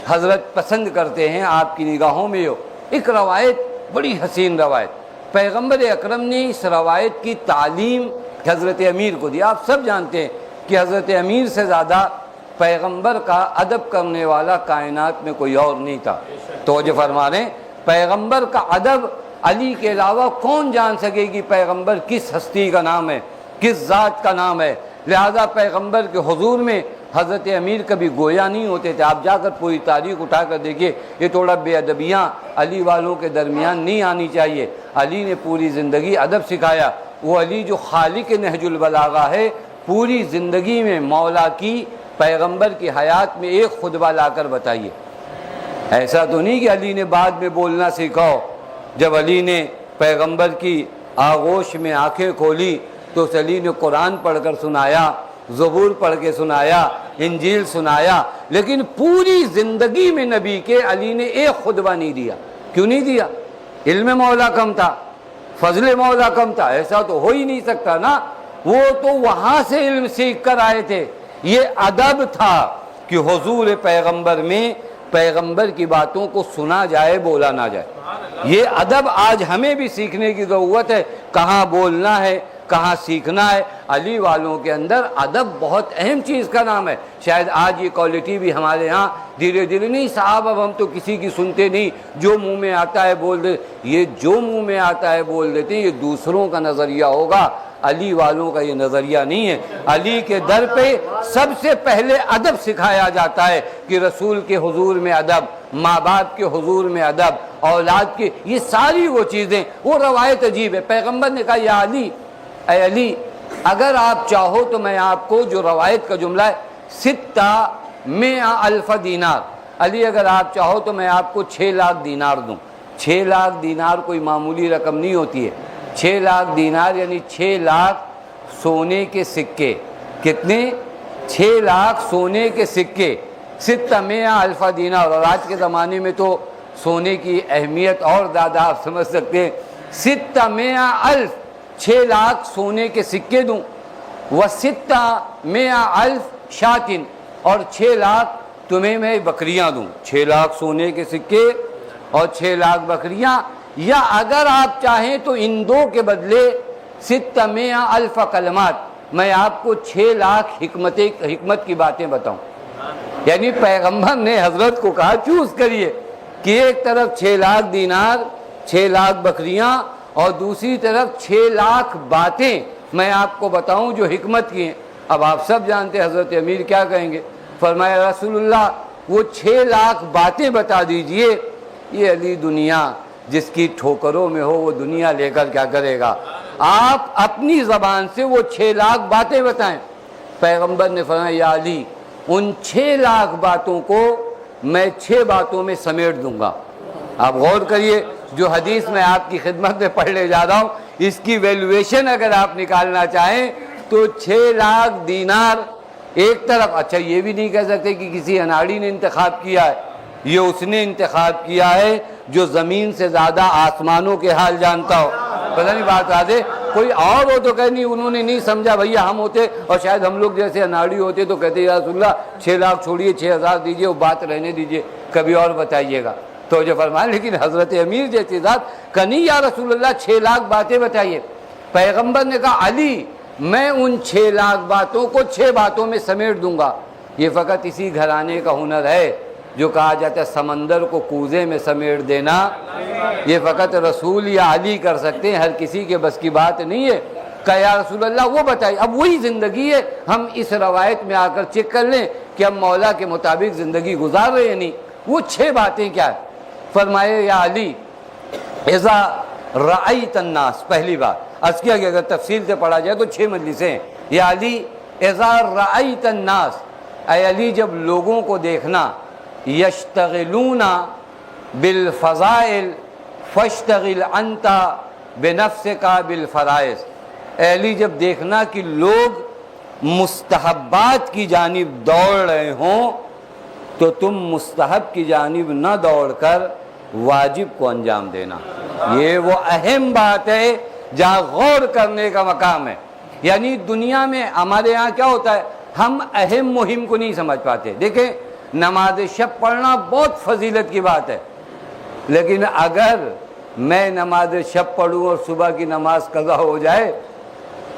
حضرت پسند کرتے ہیں آپ کی نگاہوں میں ہو؟ ایک روایت بڑی حسین روایت، پیغمبر اکرم نے اس روایت کی تعلیم حضرت امیر کو دی۔ آپ سب جانتے ہیں کہ حضرت امیر سے زیادہ پیغمبر کا ادب کرنے والا کائنات میں کوئی اور نہیں تھا۔ توجہ فرما رہے ہیں، پیغمبر کا ادب علی کے علاوہ کون جان سکے کہ پیغمبر کس ہستی کا نام ہے، کس ذات کا نام ہے۔ لہذا پیغمبر کے حضور میں حضرت امیر کبھی گویا نہیں ہوتے تھے۔ آپ جا کر پوری تاریخ اٹھا کر دیکھیے، یہ تھوڑا بے ادبیاں علی والوں کے درمیان نہیں آنی چاہیے۔ علی نے پوری زندگی ادب سکھایا۔ وہ علی جو خالق نہج البلاغہ ہے، پوری زندگی میں مولا کی پیغمبر کی حیات میں ایک خطبہ لا کر بتائیے۔ ایسا تو نہیں کہ علی نے بعد میں بولنا سیکھا ہو۔ جب علی نے پیغمبر کی آغوش میں آنکھیں کھولی تو اس علی نے قرآن پڑھ کر سنایا، زبور پڑھ کے سنایا، انجیل سنایا، لیکن پوری زندگی میں نبی کے علی نے ایک خطبہ نہیں دیا۔ کیوں نہیں دیا؟ علم مولا کم تھا، فضل مولا کم تھا، ایسا تو ہو ہی نہیں سکتا نا۔ وہ تو وہاں سے علم سیکھ کر آئے تھے۔ یہ ادب تھا کہ حضور پیغمبر میں پیغمبر کی باتوں کو سنا جائے، بولا نہ جائے۔ یہ ادب آج ہمیں بھی سیکھنے کی ضرورت ہے، کہاں بولنا ہے، کہاں سیکھنا ہے۔ علی والوں کے اندر ادب بہت اہم چیز کا نام ہے۔ شاید آج یہ کوالٹی بھی ہمارے ہاں دھیرے دھیرے، نہیں صاحب اب ہم تو کسی کی سنتے نہیں، جو منہ میں آتا ہے بول دے۔ یہ جو منہ میں آتا ہے بول دیتے ہیں، یہ دوسروں کا نظریہ ہوگا، علی والوں کا یہ نظریہ نہیں ہے۔ علی کے در پہ سب سے پہلے ادب سکھایا جاتا ہے کہ رسول کے حضور میں ادب، ماں باپ کے حضور میں ادب، اولاد کے، یہ ساری وہ چیزیں۔ وہ روایت عجیب ہے، پیغمبر نے کہا یا علی، اے علی اگر آپ چاہو تو میں آپ کو، جو روایت کا جملہ ہے، 600,000 دینار، علی اگر آپ چاہو تو میں آپ کو 6 لاکھ دینار دوں۔ 6 لاکھ دینار کوئی معمولی رقم نہیں ہوتی ہے۔ 6 لاکھ دینار یعنی 6 لاکھ سونے کے سکے۔ کتنے؟ 6 لاکھ سونے کے سکے، 600,000 دینار۔ اور آج کے زمانے میں تو سونے کی اہمیت اور زیادہ آپ سمجھ سکتے ہیں۔ 600,000، 6 لاکھ سونے کے سکے دوں، و600,000 شاتن، اور 6 لاکھ تمہیں میں بکریاں دوں۔ 6 لاکھ سونے کے سکے اور 6 لاکھ بکریاں، یا اگر آپ چاہیں تو ان دو کے بدلے 600,000 کلمات، میں آپ کو 6 لاکھ حکمت کی باتیں بتاؤں۔ یعنی پیغمبر نے حضرت کو کہا چوز کریے کہ ایک طرف 6 لاکھ دینار، 6 لاکھ بکریاں، اور دوسری طرف 6 لاکھ باتیں میں آپ کو بتاؤں جو حکمت کی ہیں۔ اب آپ سب جانتے ہیں حضرت امیر کیا کہیں گے، فرمایا رسول اللہ وہ 6 لاکھ باتیں بتا دیجئے۔ یہ علی دنیا جس کی ٹھوکروں میں ہو وہ دنیا لے کر کیا کرے گا۔ آپ اپنی زبان سے وہ 6 لاکھ باتیں بتائیں۔ پیغمبر نے فرمایا یا علی ان 6 لاکھ باتوں کو میں 6 باتوں میں سمیٹ دوں گا۔ آپ غور کریے، جو حدیث میں آپ کی خدمت میں پڑھنے جا رہا ہوں اس کی ویلیویشن اگر آپ نکالنا چاہیں تو 6 لاکھ دینار ایک طرف۔ اچھا یہ بھی نہیں کہہ سکتے کہ کسی اناڑی نے انتخاب کیا ہے، یہ اس نے انتخاب کیا ہے جو زمین سے زیادہ آسمانوں کے حال جانتا ہو۔ پتہ نہیں بات آدھے کوئی اور ہو تو کہ نہیں انہوں نے نہیں سمجھا، بھیا ہم ہوتے اور شاید ہم لوگ جیسے اناڑی ہوتے تو کہتے یا رسول اللہ 6 لاکھ چھوڑیے 6,000 دیجئے، وہ بات رہنے دیجئے، کبھی اور بتائیے گا۔ تو جو فرمایا لیکن حضرت امیر جیسی ذات کنی یا رسول اللہ 6 لاکھ باتیں بتائیے۔ پیغمبر نے کہا علی میں ان 6 لاکھ باتوں کو 6 باتوں میں سمیٹ دوں گا۔ یہ فقط اسی گھرانے کا ہنر ہے جو کہا جاتا ہے سمندر کو کوزے میں سمیٹ دینا، یہ فقط رسول یا علی کر سکتے ہیں، ہر کسی کے بس کی بات نہیں ہے۔ کہ یا رسول اللہ وہ بتائیے، اب وہی زندگی ہے، ہم اس روایت میں آ کر چیک کر لیں کہ ہم مولا کے مطابق زندگی گزار رہے ہیں نہیں۔ وہ 6 باتیں کیا ہے؟ فرمائے یا علی اذا رأیت الناس، پہلی بات عرض کیا کہ اگر تفصیل سے پڑھا جائے تو 6 مجلسیں ہیں۔ یا علی اذا رأیت الناس، اے علی جب لوگوں کو دیکھنا یشتغلون بالفضائل فاشتغل انت بنفسک بالفرائض، اے علی جب دیکھنا کہ لوگ مستحبات کی جانب دوڑ رہے ہوں تو تم مستحب کی جانب نہ دوڑ کر واجب کو انجام دینا۔ یہ وہ اہم بات ہے جہاں غور کرنے کا مقام ہے۔ یعنی دنیا میں ہمارے یہاں کیا ہوتا ہے، ہم اہم مہم کو نہیں سمجھ پاتے۔ دیکھیں نماز شب پڑھنا بہت فضیلت کی بات ہے، لیکن اگر میں نماز شب پڑھوں اور صبح کی نماز قضا ہو جائے،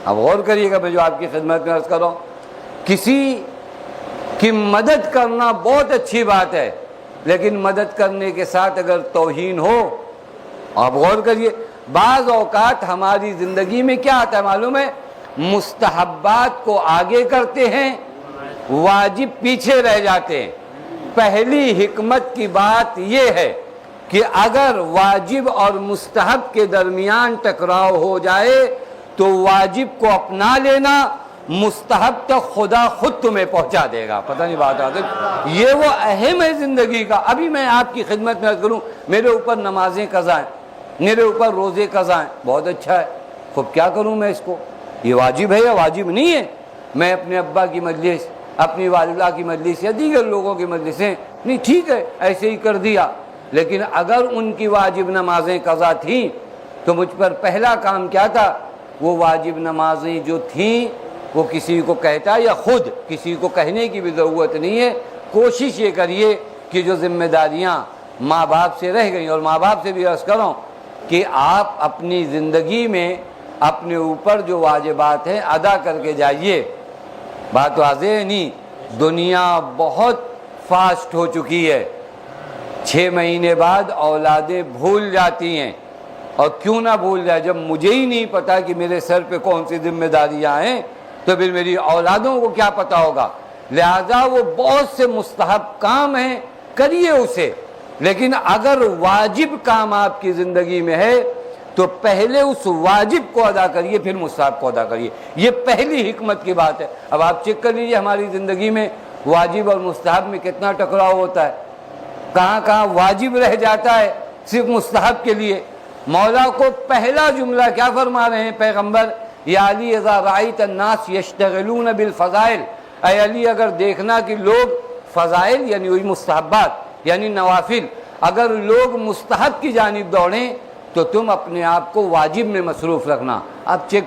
اب غور کریے گا میں جو آپ کی خدمت میں عرض کر رہا ہوں، کسی کی مدد کرنا بہت اچھی بات ہے، لیکن مدد کرنے کے ساتھ اگر توہین ہو، آپ غور کریے بعض اوقات ہماری زندگی میں کیا آتا ہے معلوم ہے، مستحبات کو آگے کرتے ہیں، واجب پیچھے رہ جاتے ہیں۔ پہلی حکمت کی بات یہ ہے کہ اگر واجب اور مستحب کے درمیان ٹکراؤ ہو جائے تو واجب کو اپنا لینا، مستحب تک خدا خود تمہیں پہنچا دے گا۔ پتہ نہیں بات آتے، یہ وہ اہم ہے زندگی کا۔ ابھی میں آپ کی خدمت میں عرض کروں میرے اوپر نمازیں قضا ہیں، میرے اوپر روزے قضا ہیں، بہت اچھا ہے، خب کیا کروں میں اس کو، یہ واجب ہے یا واجب نہیں ہے؟ میں اپنے ابا کی مجلس، اپنی والدہ کی مجلس یا دیگر لوگوں کی مجلسیں نہیں، ٹھیک ہے ایسے ہی کر دیا، لیکن اگر ان کی واجب نمازیں قضا تھیں تو مجھ پر پہلا کام کیا تھا، وہ واجب نمازیں جو تھیں وہ کسی کو کہتا یا خود کسی کو کہنے کی بھی ضرورت نہیں ہے، کوشش یہ کریے کہ جو ذمہ داریاں ماں باپ سے رہ گئیں، اور ماں باپ سے بھی عرض کروں کہ آپ اپنی زندگی میں اپنے اوپر جو واجبات ہیں ادا کر کے جائیے۔ بات واضح ہے نہیں، دنیا بہت فاسٹ ہو چکی ہے، 6 مہینے بعد اولادیں بھول جاتی ہیں، اور کیوں نہ بھول جائے، جب مجھے ہی نہیں پتا کہ میرے سر پہ کون سی ذمہ داریاں ہیں تو پھر میری اولادوں کو کیا پتا ہوگا۔ لہذا وہ بہت سے مستحب کام ہیں، کریے اسے، لیکن اگر واجب کام آپ کی زندگی میں ہے تو پہلے اس واجب کو ادا کریے پھر مستحب کو ادا کریے، یہ پہلی حکمت کی بات ہے۔ اب آپ چیک کر لیجیے ہماری زندگی میں واجب اور مستحب میں کتنا ٹکراؤ ہوتا ہے، کہاں کہاں واجب رہ جاتا ہے صرف مستحب کے لیے۔ مولا کو پہلا جملہ کیا فرما رہے ہیں پیغمبر، یا علی اذا رأیت الناس یشتغلون بالفضائل، اے علی اگر دیکھنا کہ لوگ فضائل یعنی وہی مستحبات یعنی نوافل، اگر لوگ مستحب کی جانب دوڑیں تو تم اپنے آپ کو واجب میں مصروف رکھنا۔ آپ چیک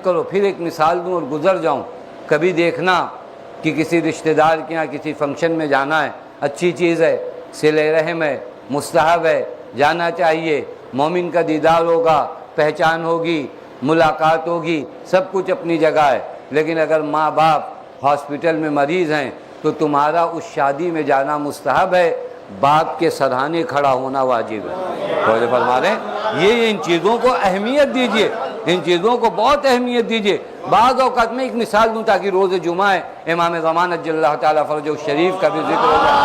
کرو، پھر ایک مثال دوں اور گزر جاؤں، کبھی دیکھنا کہ کسی رشتہ دار کے یہاں کسی فنکشن میں جانا ہے، اچھی چیز ہے، صلہ رحم ہے، مستحب ہے، جانا چاہیے، مومن کا دیدار ہوگا، پہچان ہوگی، ملاقات ہوگی، سب کچھ اپنی جگہ ہے، لیکن اگر ماں باپ ہاسپٹل میں مریض ہیں تو تمہارا اس شادی میں جانا مستحب ہے، باپ کے سرہانے کھڑا ہونا واجب ہے۔ تو فرما رہے ہیں یہ ان چیزوں کو اہمیت دیجئے، ان چیزوں کو بہت اہمیت دیجئے۔ بعض اوقات میں ایک مثال دوں تاکہ روز جمعہ ہے، امام زمان اجل اللہ تعالیٰ فرجہ الشریف کا بھی ذکر ہو جائے۔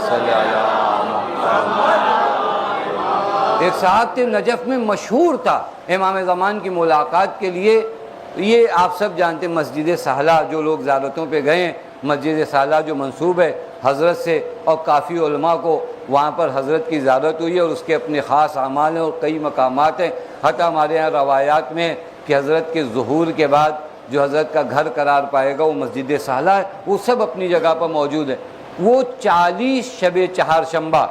صلی اللہ علیہ وسلم۔ ایک صاحب تھے نجف میں، مشہور تھا امام زمان کی ملاقات کے لیے. یہ آپ سب جانتے ہیں مسجد سہلہ، جو لوگ زیارتوں پہ گئے ہیں، مسجد سہلہ جو منسوب ہے حضرت سے، اور کافی علماء کو وہاں پر حضرت کی زیارت ہوئی ہے، اور اس کے اپنے خاص اعمال ہیں اور کئی مقامات ہیں. حتیٰ ہمارے یہاں روایات میں کہ حضرت کے ظہور کے بعد جو حضرت کا گھر قرار پائے گا وہ مسجد سہلہ ہے. وہ سب اپنی جگہ پر موجود ہے. وہ 40 شب چہارشنبہ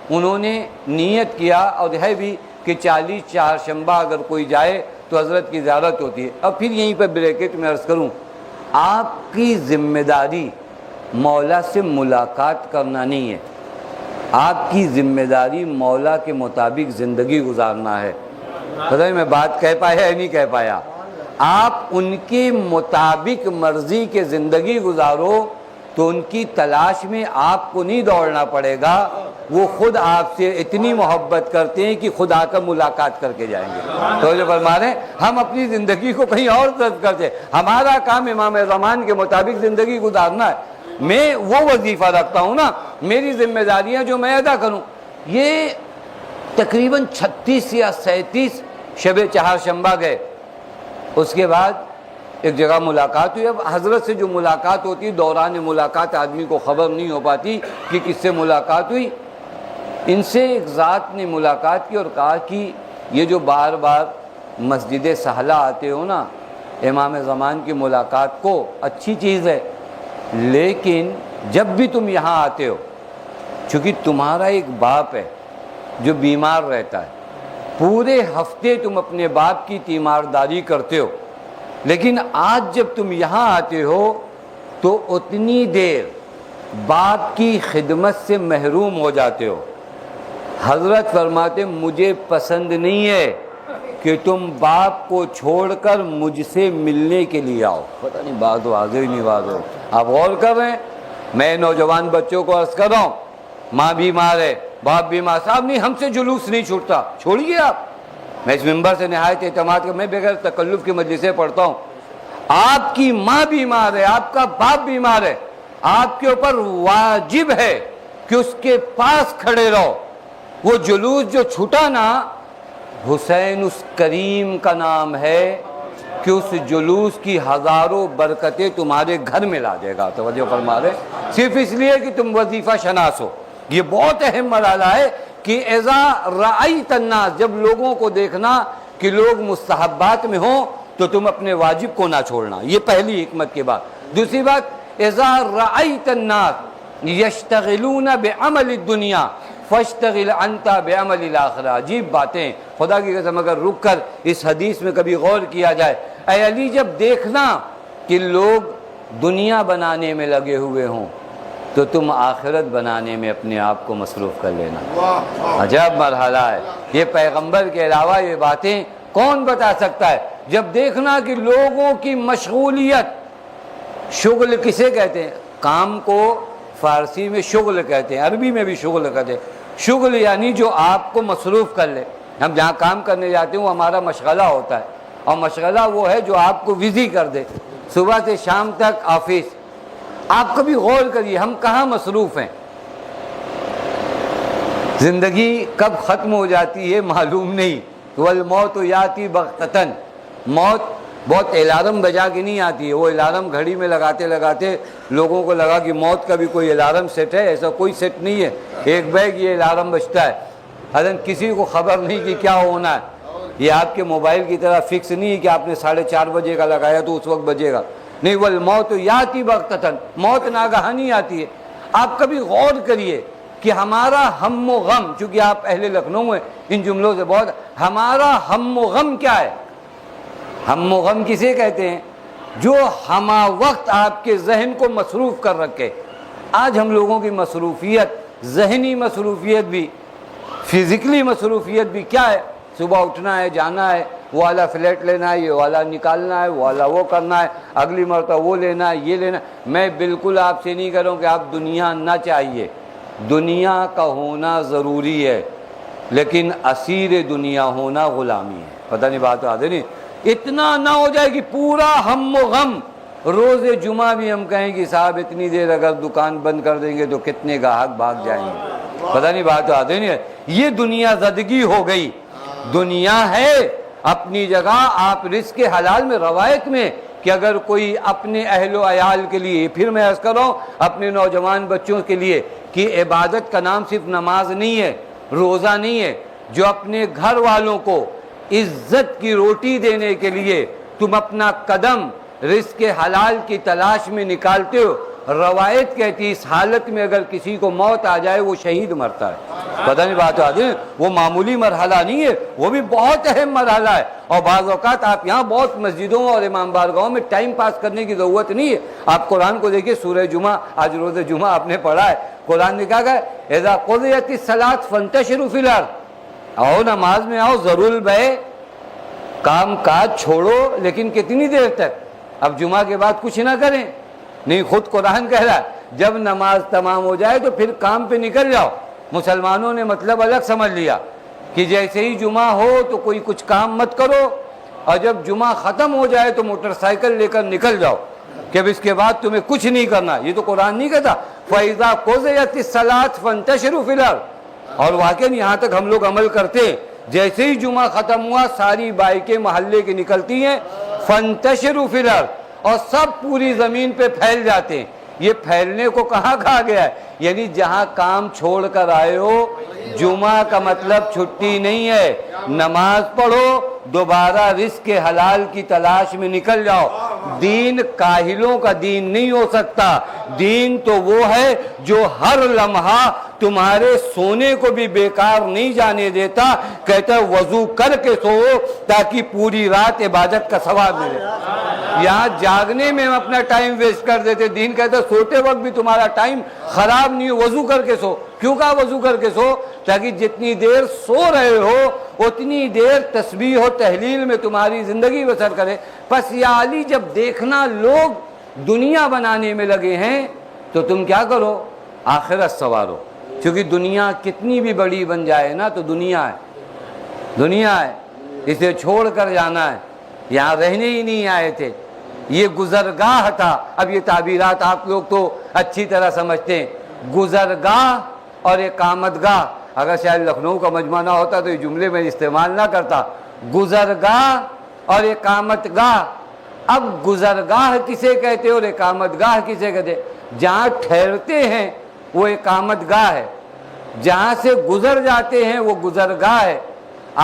انہوں نے نیت کیا، اور ہے بھی کہ 40 چہارشنبہ اگر کوئی جائے تو حضرت کی زیارت ہوتی ہے. اب پھر یہیں پہ بریکٹ میں عرض کروں، آپ کی ذمہ داری مولا سے ملاقات کرنا نہیں ہے، آپ کی ذمہ داری مولا کے مطابق زندگی گزارنا ہے. پتہ نہیں میں بات کہہ پایا یا نہیں کہہ پایا. آپ ان کے مطابق مرضی کے زندگی گزارو تو ان کی تلاش میں آپ کو نہیں دوڑنا پڑے گا. وہ خود آپ سے اتنی محبت کرتے ہیں کہ خود آ کر ملاقات کر کے جائیں گے. تو جو فرما رہے ہیں ہم اپنی زندگی کو کہیں اور صرف کرتے ہیں، ہمارا کام امام زمان کے مطابق زندگی گزارنا ہے. میں وہ وظیفہ رکھتا ہوں نا، میری ذمہ داریاں جو میں ادا کروں. یہ تقریباً 36 یا 37 شب چہارشنبہ گئے. اس کے بعد ایک جگہ ملاقات ہوئی. اب حضرت سے جو ملاقات ہوتی، دوران ملاقات آدمی کو خبر نہیں ہو پاتی کہ کس سے ملاقات ہوئی. ان سے ایک ذات نے ملاقات کی اور کہا کہ یہ جو بار بار مسجد سہلہ آتے ہو نا امام زمان کی ملاقات کو، اچھی چیز ہے، لیکن جب بھی تم یہاں آتے ہو، چونکہ تمہارا ایک باپ ہے جو بیمار رہتا ہے، پورے ہفتے تم اپنے باپ کی تیمارداری کرتے ہو، لیکن آج جب تم یہاں آتے ہو تو اتنی دیر باپ کی خدمت سے محروم ہو جاتے ہو. حضرت فرماتے مجھے پسند نہیں ہے کہ تم باپ کو چھوڑ کر مجھ سے ملنے کے لیے آؤ. پتہ نہیں بات واضح ہی نہیں واضح. آپ غور کر رہے ہیں؟ میں نوجوان بچوں کو عرض کر رہا ہوں، ماں بیمار ہے، باپ بیمار، صاحب نہیں ہم سے جلوس نہیں چھوٹتا، چھوڑیے آپ. میں اس ممبر سے نہایت اعتماد کر، میں بغیر تکلف کی مجلسیں پڑھتا ہوں. آپ کی ماں بیمار ہے، آپ کا باپ بیمار ہے، آپ کے اوپر واجب ہے کہ اس کے پاس کھڑے رہو. وہ جلوس جو چھوٹا نا، حسین اس کریم کا نام ہے کہ اس جلوس کی ہزاروں برکتیں تمہارے گھر میں لا دے گا. توجہ فرما رہے، صرف اس لیے کہ تم وظیفہ شناس ہو. یہ بہت اہم مرحلہ ہے کہ اذا رأیت الناس، جب لوگوں کو دیکھنا کہ لوگ مستحبات میں ہوں تو تم اپنے واجب کو نہ چھوڑنا. یہ پہلی حکمت کی بات. دوسری بات، اذا رأیت الناس یشتغلون بعمل الدنیا فاشتغل انت بعمل الاخرہ. عجیب باتیں، خدا کی قسم اگر رک کر اس حدیث میں کبھی غور کیا جائے. اے علی، جب دیکھنا کہ لوگ دنیا بنانے میں لگے ہوئے ہوں تو تم آخرت بنانے میں اپنے آپ کو مصروف کر لینا. عجب مرحلہ ہے یہ. پیغمبر کے علاوہ یہ باتیں کون بتا سکتا ہے؟ جب دیکھنا کہ لوگوں کی مشغولیت، شغل کسے کہتے ہیں؟ کام کو فارسی میں شغل کہتے ہیں، عربی میں بھی شغل کہتے ہیں. شغل یعنی جو آپ کو مصروف کر لے. ہم جہاں کام کرنے جاتے ہیں وہ ہمارا مشغلہ ہوتا ہے، اور مشغلہ وہ ہے جو آپ کو بزی کر دے، صبح سے شام تک آفس. آپ کبھی غور کریے ہم کہاں مصروف ہیں. زندگی کب ختم ہو جاتی ہے معلوم نہیں. والموت یاتی بغتتاً، موت بہت الارم بجا کے نہیں آتی ہے. وہ الارم گھڑی میں لگاتے لگاتے لوگوں کو لگا کہ موت کا بھی کوئی الارم سیٹ ہے. ایسا کوئی سیٹ نہیں ہے. ایک بیگ یہ الارم بجتا ہے، حالانکہ کسی کو خبر نہیں کہ کیا ہونا ہے. یہ آپ کے موبائل کی طرح فکس نہیں ہے کہ آپ نے 4:30 بجے کا لگایا تو اس وقت بجے گا. نہیں، والموت یاتی بغتتاً، موت ناگہانی آتی ہے. آپ کبھی غور کریے کہ ہمارا ہم و غم، چونکہ آپ اہل لکھنؤ ہیں ان جملوں سے بہت، ہمارا ہم و غم کیا ہے؟ ہم و غم کسے کہتے ہیں؟ جو ہمہ وقت آپ کے ذہن کو مصروف کر رکھے. آج ہم لوگوں کی مصروفیت، ذہنی مصروفیت بھی، فزیکلی مصروفیت بھی کیا ہے؟ صبح اٹھنا ہے، جانا ہے، وہ والا فلیٹ لینا ہے، یہ والا نکالنا ہے، وہ والا وہ کرنا ہے، اگلی مرتبہ وہ لینا ہے، یہ لینا ہے. میں بالکل آپ سے نہیں کہہ رہا ہوں کہ آپ دنیا نہ چاہیے، دنیا کا ہونا ضروری ہے، لیکن اسیر دنیا ہونا غلامی ہے. پتہ نہیں بات آدھے نہیں. اتنا نہ ہو جائے کہ پورا ہم و غم، روز جمعہ بھی ہم کہیں کہ صاحب اتنی دیر اگر دکان بند کر دیں گے تو کتنے گاہک بھاگ جائیں گے. پتہ نہیں بات تو آتی نہیں ہے. یہ دنیا زدگی ہو گئی. دنیا ہے اپنی جگہ. آپ رزق حلال میں روایت میں کہ اگر کوئی اپنے اہل و عیال کے لیے, پھر میں عرض کر رہا ہوں اپنے نوجوان بچوں کے لیے, کہ عبادت کا نام صرف نماز نہیں ہے, روزہ نہیں ہے. جو اپنے گھر والوں کو عزت کی روٹی دینے کے لیے تم اپنا قدم رزق حلال کی تلاش میں نکالتے ہو, روایت کہتی ہے اس حالت میں اگر کسی کو موت آ جائے وہ شہید مرتا ہے. پتہ نہیں بات آتی ہے, وہ معمولی مرحلہ نہیں ہے, وہ بھی بہت اہم مرحلہ ہے. اور بعض اوقات آپ یہاں بہت مسجدوں اور امام بارگاہوں میں ٹائم پاس کرنے کی ضرورت نہیں ہے. آپ قرآن کو دیکھیے, سورہ جمعہ, آج روز جمعہ آپ نے پڑھا ہے, قرآن نے کہا کہ اذا قضیت الصلاۃ فانتشروا فی الارض, آؤ نماز میں آؤ, ضرور البیع, کام کاج چھوڑو, لیکن کتنی دیر تک؟ اب جمعہ کے بعد کچھ نہ کریں. نہیں, خود قرآن کہہ رہا ہے جب نماز تمام ہو جائے تو پھر کام پہ نکل جاؤ. مسلمانوں نے مطلب الگ سمجھ لیا کہ جیسے ہی جمعہ ہو تو کوئی کچھ کام مت کرو, اور جب جمعہ ختم ہو جائے تو موٹر سائیکل لے کر نکل جاؤ کہ اب اس کے بعد تمہیں کچھ نہیں کرنا. یہ تو قرآن نہیں کہتا فَإِذَا قُضِيَتِ الصَّلَاةُ فَانتَشِرُوا فِي الْأَرْضِ. اور واقعی یہاں تک ہم لوگ عمل کرتے ہیں. جیسے ہی جمعہ ختم ہوا ساری بائکیں محلے کی نکلتی ہیں, فَانتَشِرُوا فِي الْأَرْضِ, اور سب پوری زمین پہ پھیل جاتے ہیں. یہ پھیلنے کو کہاں کہا گیا ہے؟ یعنی جہاں کام چھوڑ کر آئے ہو, جمعہ کا مطلب چھٹی نہیں ہے. نماز پڑھو, دوبارہ رزق حلال کی تلاش میں نکل جاؤ. دین کاہلوں کا دین نہیں ہو سکتا. دین تو وہ ہے جو ہر لمحہ تمہارے سونے کو بھی بیکار نہیں جانے دیتا. کہتا ہے وضو کر کے سو تاکہ پوری رات عبادت کا ثواب ملے. یہاں جاگنے میں ہم اپنا ٹائم ویسٹ کر دیتے. دین کہتا ہے سوتے وقت بھی تمہارا ٹائم خراب نہیں ہو, وضو کر کے سو. کیوں کہا وضو کر کے سو؟ تاکہ جتنی دیر سو رہے ہو اتنی دیر تسبیح و تحلیل میں تمہاری زندگی بسر کرے. پس یا علی, جب دیکھنا لوگ دنیا بنانے میں لگے ہیں تو تم کیا کرو؟ آخرت سنوارو. کیونکہ دنیا کتنی بھی بڑی بن جائے نا تو دنیا ہے, دنیا ہے, اسے چھوڑ کر جانا ہے. یہاں رہنے ہی نہیں آئے تھے, یہ گزرگاہ تھا. اب یہ تعبیرات آپ لوگ تو اچھی طرح سمجھتے ہیں. گزرگاہ اور اقامت گاہ, اگر شاید لکھنؤ کا مجمع نہ ہوتا تو یہ جملے میں استعمال نہ کرتا. گزرگاہ اور اقامت گاہ. اب گزرگاہ کسے کہتے اور اقامت گاہ کسے کہتے؟ جہاں ٹھہرتے ہیں وہ اقامت گاہ ہے, جہاں سے گزر جاتے ہیں وہ گزرگاہ ہے.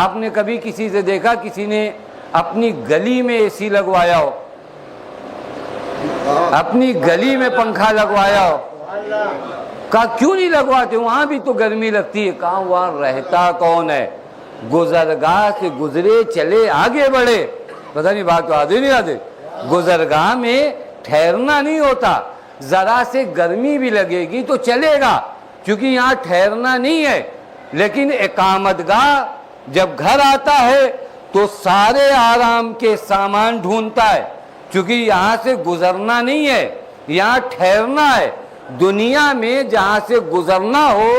آپ نے کبھی کسی سے دیکھا کسی نے اپنی گلی میں اے سی لگوایا ہو, اپنی گلی میں پنکھا لگوایا ہو؟ کہا کیوں نہیں لگواتے, وہاں بھی تو گرمی لگتی ہے. کہاں وہاں رہتا کون ہے؟ گزرگاہ سے گزرے چلے آگے بڑھے. پتہ نہیں بات تو آدھی نہیں آدھی. گزرگاہ میں ٹھہرنا نہیں ہوتا. ذرا سے گرمی بھی لگے گی تو چلے گا, کیونکہ یہاں ٹھہرنا نہیں ہے. لیکن اقامت گاہ جب گھر آتا ہے تو سارے آرام کے سامان ڈھونڈتا ہے, کیونکہ یہاں سے گزرنا نہیں ہے, یہاں ٹھہرنا ہے. دنیا میں جہاں سے گزرنا ہو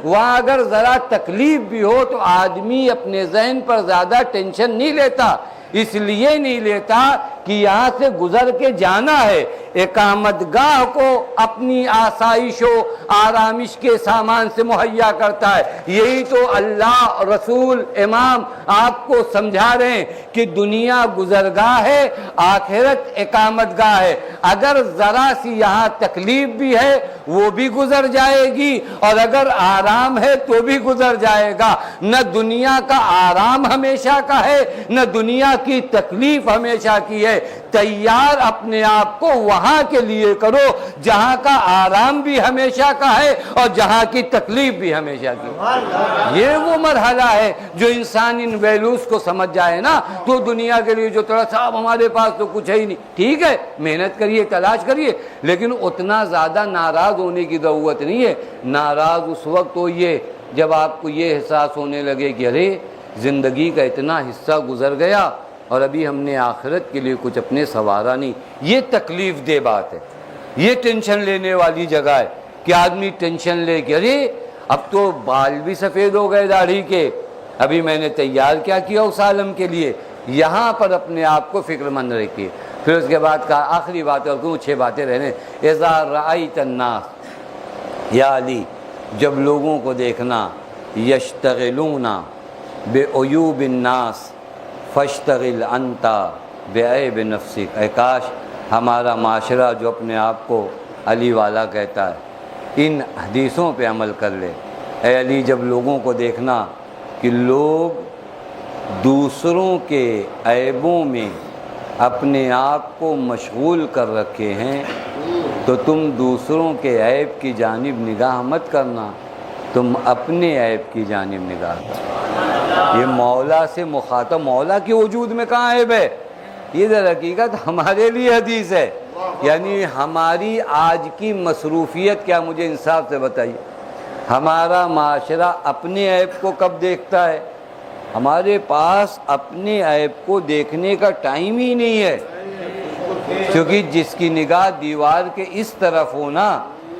وہاں اگر ذرا تکلیف بھی ہو تو آدمی اپنے ذہن پر زیادہ ٹینشن نہیں لیتا. اس لیے نہیں لیتا کہ یہاں سے گزر کے جانا ہے. اقامت گاہ کو اپنی آسائش و آرامش کے سامان سے مہیا کرتا ہے. یہی تو اللہ, رسول, امام آپ کو سمجھا رہے ہیں کہ دنیا گزرگاہ ہے, آخرت اقامت گاہ ہے. اگر ذرا سی یہاں تکلیف بھی ہے وہ بھی گزر جائے گی, اور اگر آرام ہے تو بھی گزر جائے گا. نہ دنیا کا آرام ہمیشہ کا ہے, نہ دنیا کی تکلیف ہمیشہ کی ہے. تیار اپنے آپ کو وہاں کے لیے کرو جہاں کا آرام بھی ہمیشہ کا ہے اور جہاں کی تکلیف بھی ہمیشہ کی. یہ وہ مرحلہ ہے جو انسان ان ویلوز کو سمجھ جائے نا تو دنیا کے لیے جو تھوڑا صاحب ہمارے پاس تو کچھ ہے ہی نہیں, ٹھیک ہے محنت کریے, تلاش کریے, لیکن اتنا زیادہ ناراض ہونے کی ضرورت نہیں ہے. ناراض اس وقت ہوئیے جب آپ کو یہ احساس ہونے لگے کہ ارے زندگی کا اتنا حصہ گزر گیا اور ابھی ہم نے آخرت کے لیے کچھ اپنے سنوارا نہیں. یہ تکلیف دہ بات ہے, یہ ٹینشن لینے والی جگہ ہے کہ آدمی ٹینشن لے کے ارے اب تو بال بھی سفید ہو گئے داڑھی کے, ابھی میں نے تیار کیا کیا اس عالم کے لیے. یہاں پر اپنے آپ کو فکر مند رکھیے. پھر اس کے بعد کہا آخری بات, اور کیوں 6 باتیں رہنے, اذا رأیت الناس, یا علی جب لوگوں کو دیکھنا، یشتغلون بعیوب الناس فاشتغل انت بعیب نفسک، اے کاش ہمارا معاشرہ جو اپنے آپ کو علی والا کہتا ہے ان حدیثوں پہ عمل کر لے۔ اے علی، جب لوگوں کو دیکھنا کہ لوگ دوسروں کے عیبوں میں اپنے آپ کو مشغول کر رکھے ہیں تو تم دوسروں کے عیب کی جانب نگاہ مت کرنا، تم اپنے عیب کی جانب نگاہ کرنا۔ یہ مولا سے مخاطب، مولا کے وجود میں کہاں عیب ہے؟ یہ در حقیقت ہمارے لیے حدیث ہے، یعنی ہماری آج کی مصروفیت کیا، مجھے انصاف سے بتائیے، ہمارا معاشرہ اپنے عیب کو کب دیکھتا ہے؟ ہمارے پاس اپنے عیب کو دیکھنے کا ٹائم ہی نہیں ہے، کیونکہ جس کی نگاہ دیوار کے اس طرف ہو نا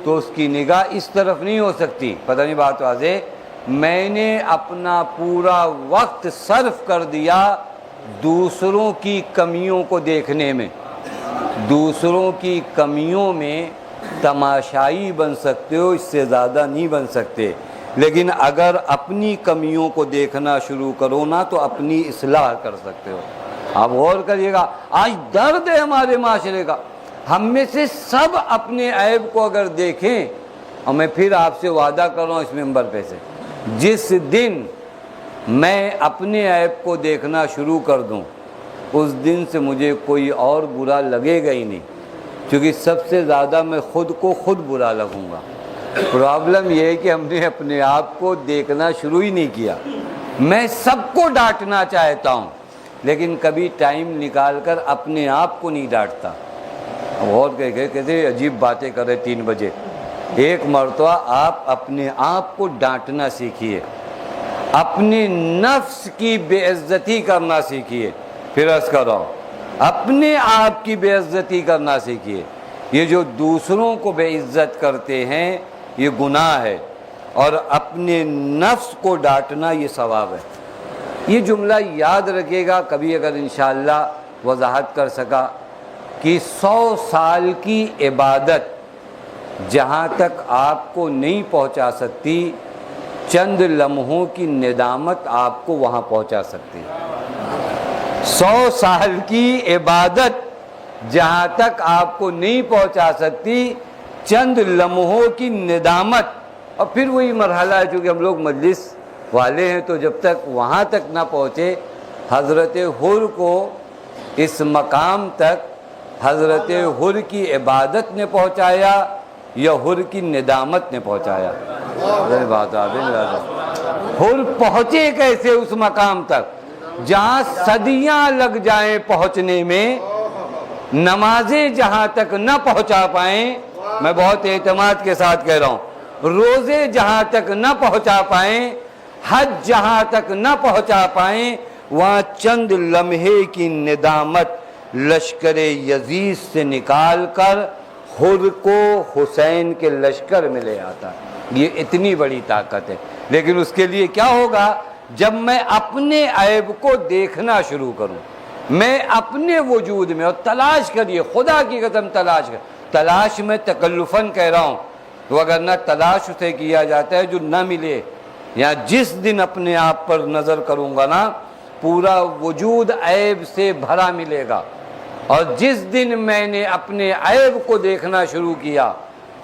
تو اس کی نگاہ اس طرف نہیں ہو سکتی۔ پتہ نہیں بات واضح؟ میں نے اپنا پورا وقت صرف کر دیا دوسروں کی کمیوں کو دیکھنے میں، دوسروں کی کمیوں میں تماشائی بن سکتے ہو، اس سے زیادہ نہیں بن سکتے، لیکن اگر اپنی کمیوں کو دیکھنا شروع کرو نا تو اپنی اصلاح کر سکتے ہو۔ آپ غور کریے گا، آج درد ہے ہمارے معاشرے کا، ہم میں سے سب اپنے عیب کو اگر دیکھیں، اور میں پھر آپ سے وعدہ کر رہا ہوں اس ممبر پہ سے، جس دن میں اپنے عیب کو دیکھنا شروع کر دوں اس دن سے مجھے کوئی اور برا لگے گا ہی نہیں، کیونکہ سب سے زیادہ میں خود کو خود برا لگوں گا۔ پرابلم یہ ہے کہ ہم نے اپنے آپ کو دیکھنا شروع ہی نہیں کیا۔ میں سب کو ڈانٹنا چاہتا ہوں لیکن کبھی ٹائم نکال کر اپنے آپ کو نہیں ڈانٹتا۔ غور کر کے کیسے عجیب باتیں کر رہے 3 بجے۔ ایک مرتبہ آپ اپنے آپ کو ڈانٹنا سیکھیے، اپنے نفس کی بے عزتی کرنا سیکھیے، پھر عرض کر رہا ہوں اپنے آپ کی بے عزتی کرنا سیکھیے۔ یہ جو دوسروں کو بے عزت کرتے ہیں یہ گناہ ہے، اور اپنے نفس کو ڈانٹنا یہ ثواب ہے۔ یہ جملہ یاد رکھے گا، کبھی اگر انشاءاللہ وضاحت کر سکا کہ 100 سال کی عبادت جہاں تک آپ کو نہیں پہنچا سکتی، چند لمحوں کی ندامت آپ کو وہاں پہنچا سکتی ہے۔ 100 سال کی عبادت جہاں تک آپ کو نہیں پہنچا سکتی، چند لمحوں کی ندامت۔ اور پھر وہی مرحلہ ہے، چونکہ ہم لوگ مجلس والے ہیں تو جب تک وہاں تک نہ پہنچے، حضرت حر کو اس مقام تک حضرت حر کی عبادت نے پہنچایا یا حر کی ندامت نے پہنچایا؟ بات حر پہنچے کیسے اس مقام تک جہاں صدیاں لگ جائیں پہنچنے میں، نمازیں جہاں تک نہ پہنچا پائیں، میں بہت اعتماد کے ساتھ کہہ رہا ہوں، روزے جہاں تک نہ پہنچا پائیں، حج جہاں تک نہ پہنچا پائیں، وہاں چند لمحے کی ندامت لشکر یزید سے نکال کر حر کو حسین کے لشکر میں لے آتا ہے۔ یہ اتنی بڑی طاقت ہے، لیکن اس کے لیے کیا ہوگا؟ جب میں اپنے عیب کو دیکھنا شروع کروں، میں اپنے وجود میں، اور تلاش کریے، خدا کی قسم تلاش میں تکلفاً کہہ رہا ہوں، وگرنہ تلاش اسے کیا جاتا ہے جو نہ ملے۔ یا جس دن اپنے آپ پر نظر کروں گا نا پورا وجود عیب سے بھرا ملے گا، اور جس دن میں نے اپنے عیب کو دیکھنا شروع کیا،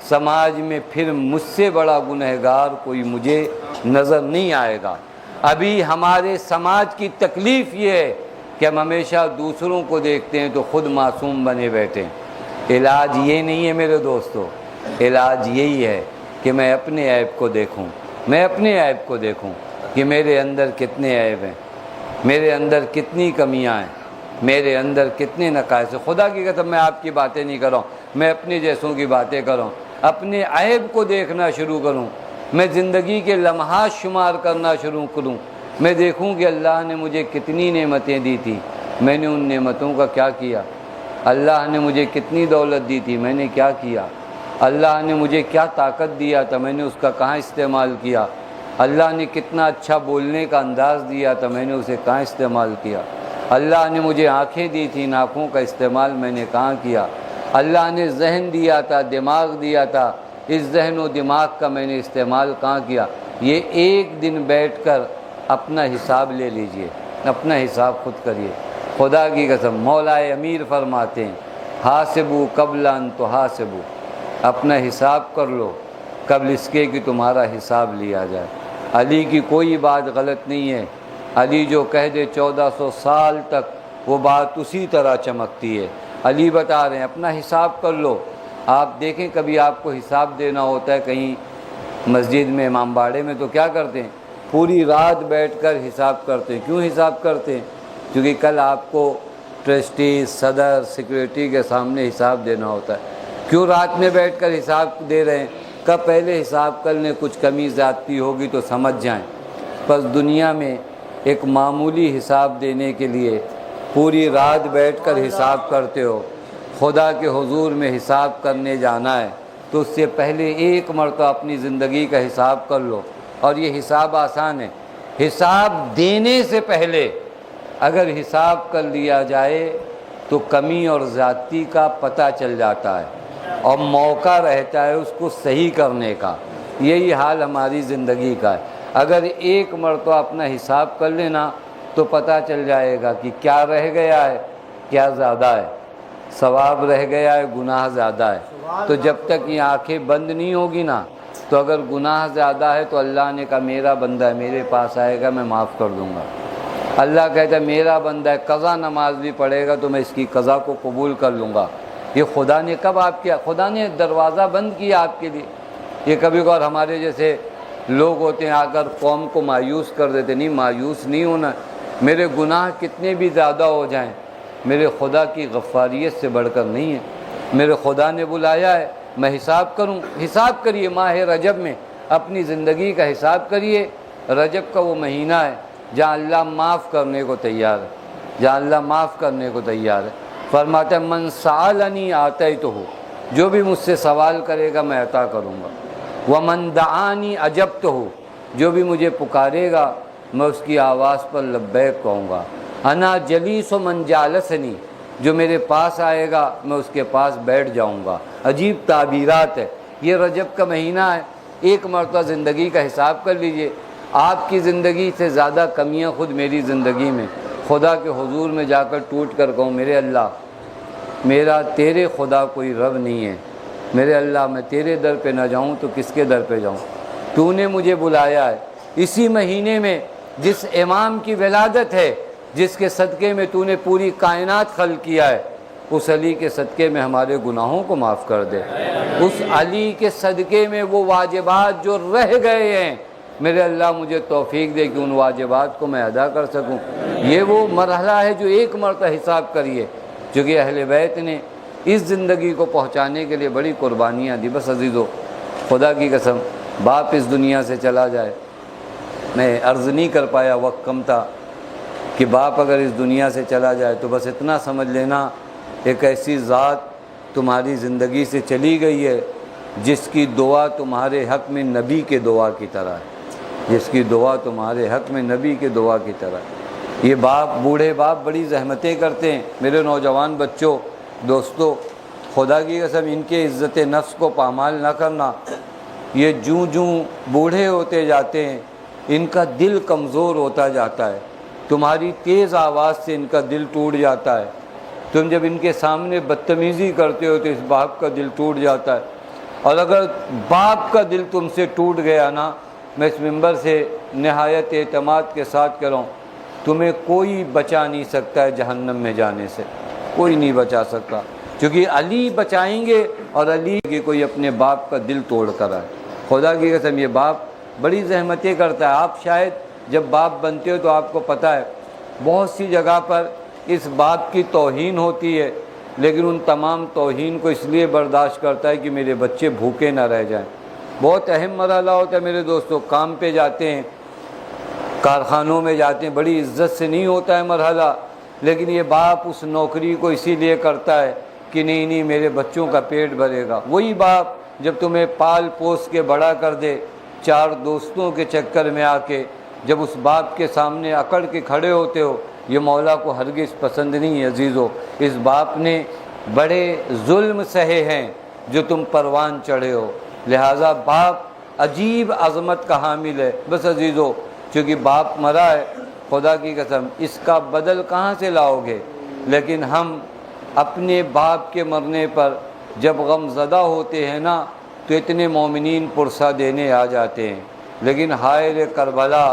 سماج میں پھر مجھ سے بڑا گنہگار کوئی مجھے نظر نہیں آئے گا۔ ابھی ہمارے سماج کی تکلیف یہ ہے کہ ہم ہمیشہ دوسروں کو دیکھتے ہیں تو خود معصوم بنے بیٹھے ہیں۔ علاج یہ نہیں ہے میرے دوستو، علاج یہی ہے کہ میں اپنے عیب کو دیکھوں، میں اپنے عیب کو دیکھوں کہ میرے اندر کتنے عیب ہیں، میرے اندر کتنی کمیاں ہیں، میرے اندر کتنے نقائص ہیں۔ خدا کی قسم میں آپ کی باتیں نہیں کر رہا ہوں، میں اپنے جیسوں کی باتیں کر رہا ہوں۔ اپنے عیب کو دیکھنا شروع کروں، میں زندگی کے لمحات شمار کرنا شروع کروں، میں دیکھوں کہ اللہ نے مجھے کتنی نعمتیں دی تھی، میں نے ان نعمتوں کا کیا کیا، اللہ نے مجھے کتنی دولت دی تھی، میں نے کیا کیا، اللہ نے مجھے کیا طاقت دیا تھا، میں نے اس کا کہاں استعمال کیا، اللہ نے کتنا اچھا بولنے کا انداز دیا تھا، میں نے اسے کہاں استعمال کیا، اللہ نے مجھے آنکھیں دی تھی، آنکھوں کا استعمال میں نے کہاں کیا، اللہ نے ذہن دیا تھا، دماغ دیا تھا، اس ذہن و دماغ کا میں نے استعمال کہاں کیا؟ یہ ایک دن بیٹھ کر اپنا حساب لے لیجئے، اپنا حساب خود کریے۔ خدا کی قسم مولا امیر فرماتے ہیں حاسبو قبل ان تحاسبو، اپنا حساب کر لو قبل اس کے کہ تمہارا حساب لیا جائے۔ علی کی کوئی بات غلط نہیں ہے، علی جو کہہ دے 1400 سال تک وہ بات اسی طرح چمکتی ہے۔ علی بتا رہے ہیں اپنا حساب کر لو۔ آپ دیکھیں کبھی آپ کو حساب دینا ہوتا ہے کہیں مسجد میں، امام باڑے میں، تو کیا کرتے ہیں؟ پوری رات بیٹھ کر حساب کرتے ہیں۔ کیوں حساب کرتے ہیں؟ کیونکہ کل آپ کو ٹرسٹی، صدر، سیکریٹری کے سامنے حساب دینا ہوتا ہے۔ کیوں رات میں بیٹھ کر حساب دے رہے ہیں؟ کب پہلے حساب کر لیں، کچھ کمی زیادتی ہوگی تو سمجھ جائیں۔ بس دنیا میں ایک معمولی حساب دینے کے لیے پوری رات بیٹھ کر حساب کرتے ہو، خدا کے حضور میں حساب کرنے جانا ہے تو اس سے پہلے ایک مرتبہ اپنی زندگی کا حساب کر لو۔ اور یہ حساب آسان ہے، حساب دینے سے پہلے اگر حساب کر لیا جائے تو کمی اور زیادتی کا پتہ چل جاتا ہے اور موقع رہتا ہے اس کو صحیح کرنے کا۔ یہی حال ہماری زندگی کا ہے۔ اگر ایک مرتبہ اپنا حساب کر لینا تو پتہ چل جائے گا کہ کیا رہ گیا ہے، کیا زیادہ ہے، ثواب رہ گیا ہے، گناہ زیادہ ہے۔ تو جب تک یہ آنکھیں بند نہیں ہوگی نا، تو اگر گناہ زیادہ ہے تو اللہ نے کہا میرا بندہ ہے، میرے پاس آئے گا میں معاف کر دوں گا۔ اللہ کہتا ہے میرا بندہ ہے، قضا نماز بھی پڑھے گا تو میں اس کی قضا کو قبول کر لوں گا۔ یہ خدا نے کب آپ کیا؟ خدا نے دروازہ بند کیا آپ کے لیے۔ یہ کبھی کبھار ہمارے جیسے لوگ ہوتے ہیں آ کر قوم کو مایوس کر دیتے، نہیں مایوس نہیں ہونا۔ میرے گناہ کتنے بھی زیادہ ہو جائیں میرے خدا کی غفاریت سے بڑھ کر نہیں ہے۔ میرے خدا نے بلایا ہے میں حساب کروں۔ حساب کریے ماہ رجب میں، اپنی زندگی کا حساب کریے۔ رجب کا وہ مہینہ ہے جہاں اللہ معاف کرنے کو تیار ہے، جہاں اللہ معاف کرنے کو تیار ہے۔ فرماتا ہے من سألنی آتیتہ، جو بھی مجھ سے سوال کرے گا میں عطا کروں گا۔ ومن دعانی اجبتہ، جو بھی مجھے پکارے گا میں اس کی آواز پر لبیک کہوں گا۔ انا جلیس من جالسنی، جو میرے پاس آئے گا میں اس کے پاس بیٹھ جاؤں گا۔ عجیب تعبیرات ہے۔ یہ رجب کا مہینہ ہے، ایک مرتبہ زندگی کا حساب کر لیجئے۔ آپ کی زندگی سے زیادہ کمیاں خود میری زندگی میں، خدا کے حضور میں جا کر ٹوٹ کر کہوں میرے اللہ، میرا تیرے خدا کوئی رب نہیں ہے، میرے اللہ میں تیرے در پہ نہ جاؤں تو کس کے در پہ جاؤں؟ تو نے مجھے بلایا ہے اسی مہینے میں جس امام کی ولادت ہے، جس کے صدقے میں تو نے پوری کائنات خلق کیا ہے، اس علی کے صدقے میں ہمارے گناہوں کو معاف کر دے۔ اس علی کے صدقے میں وہ واجبات جو رہ گئے ہیں میرے اللہ مجھے توفیق دے کہ ان واجبات کو میں ادا کر سکوں۔ یہ وہ مرحلہ ہے جو ایک مرتبہ حساب کریے، جو کہ اہل بیت نے اس زندگی کو پہنچانے کے لیے بڑی قربانیاں دی۔ بس عزیزو خدا کی قسم باپ اس دنیا سے چلا جائے، میں عرض نہیں کر پایا، وقت کم تھا، کہ باپ اگر اس دنیا سے چلا جائے تو بس اتنا سمجھ لینا ایک ایسی ذات تمہاری زندگی سے چلی گئی ہے جس کی دعا تمہارے حق میں نبی کے دعا کی طرح ہے، جس کی دعا تمہارے حق میں نبی کے دعا کی طرح ہے۔ یہ باپ، بوڑھے باپ بڑی زحمتیں کرتے ہیں۔ میرے نوجوان بچوں، دوستو، خدا کی قسم ان کے عزت نفس کو پامال نہ کرنا۔ یہ جوں جوں بوڑھے ہوتے جاتے ہیں ان کا دل کمزور ہوتا جاتا ہے، تمہاری تیز آواز سے ان کا دل ٹوٹ جاتا ہے۔ تم جب ان کے سامنے بدتمیزی کرتے ہو تو اس باپ کا دل ٹوٹ جاتا ہے، اور اگر باپ کا دل تم سے ٹوٹ گیا نا، میں اس منبر سے نہایت اعتماد کے ساتھ کہہ رہا ہوں تمہیں کوئی بچا نہیں سکتا ہے جہنم میں جانے سے، کوئی نہیں بچا سکتا، کیونکہ علی بچائیں گے اور علی کی کوئی اپنے باپ کا دل توڑ کر آئے۔ خدا کی قسم یہ باپ بڑی زحمتیں کرتا ہے۔ آپ شاید جب باپ بنتے ہو تو آپ کو پتہ ہے بہت سی جگہ پر اس باپ کی توہین ہوتی ہے، لیکن ان تمام توہین کو اس لیے برداشت کرتا ہے کہ میرے بچے بھوکے نہ رہ جائیں۔ بہت اہم مرحلہ ہوتا ہے میرے دوستو، کام پہ جاتے ہیں، کارخانوں میں جاتے ہیں، بڑی عزت سے نہیں ہوتا ہے مرحلہ، لیکن یہ باپ اس نوکری کو اسی لیے کرتا ہے کہ نہیں میرے بچوں کا پیٹ بھرے گا۔ وہی باپ جب تمہیں پال پوس کے بڑا کر دے، چار دوستوں کے چکر میں آ کے جب اس باپ کے سامنے اکڑ کے کھڑے ہوتے ہو، یہ مولا کو ہرگز پسند نہیں ہے۔ عزیزو، اس باپ نے بڑے ظلم سہے ہیں جو تم پروان چڑھے ہو، لہٰذا باپ عجیب عظمت کا حامل ہے۔ بس عزیزو، چونکہ باپ مرا ہے، خدا کی قسم اس کا بدل کہاں سے لاؤ گے؟ لیکن ہم اپنے باپ کے مرنے پر جب غم زدہ ہوتے ہیں نا تو اتنے مومنین پرسہ دینے آ جاتے ہیں، لیکن ہائے کربلا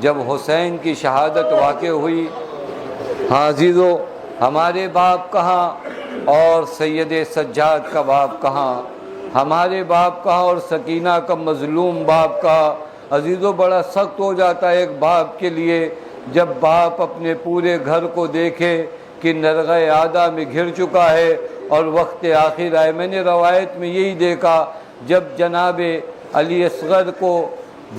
جب حسین کی شہادت واقع ہوئی، ہاں عزیزو ہمارے باپ کہاں اور سید سجاد کا باپ کہاں، ہمارے باپ کہاں اور سکینہ کا مظلوم باپ کہاں۔ عزیزو بڑا سخت ہو جاتا ہے ایک باپ کے لیے جب باپ اپنے پورے گھر کو دیکھے کہ نرغہ عادہ میں گھر چکا ہے اور وقت آخر آئے۔ میں نے روایت میں یہی دیکھا، جب جناب علی اصغر کو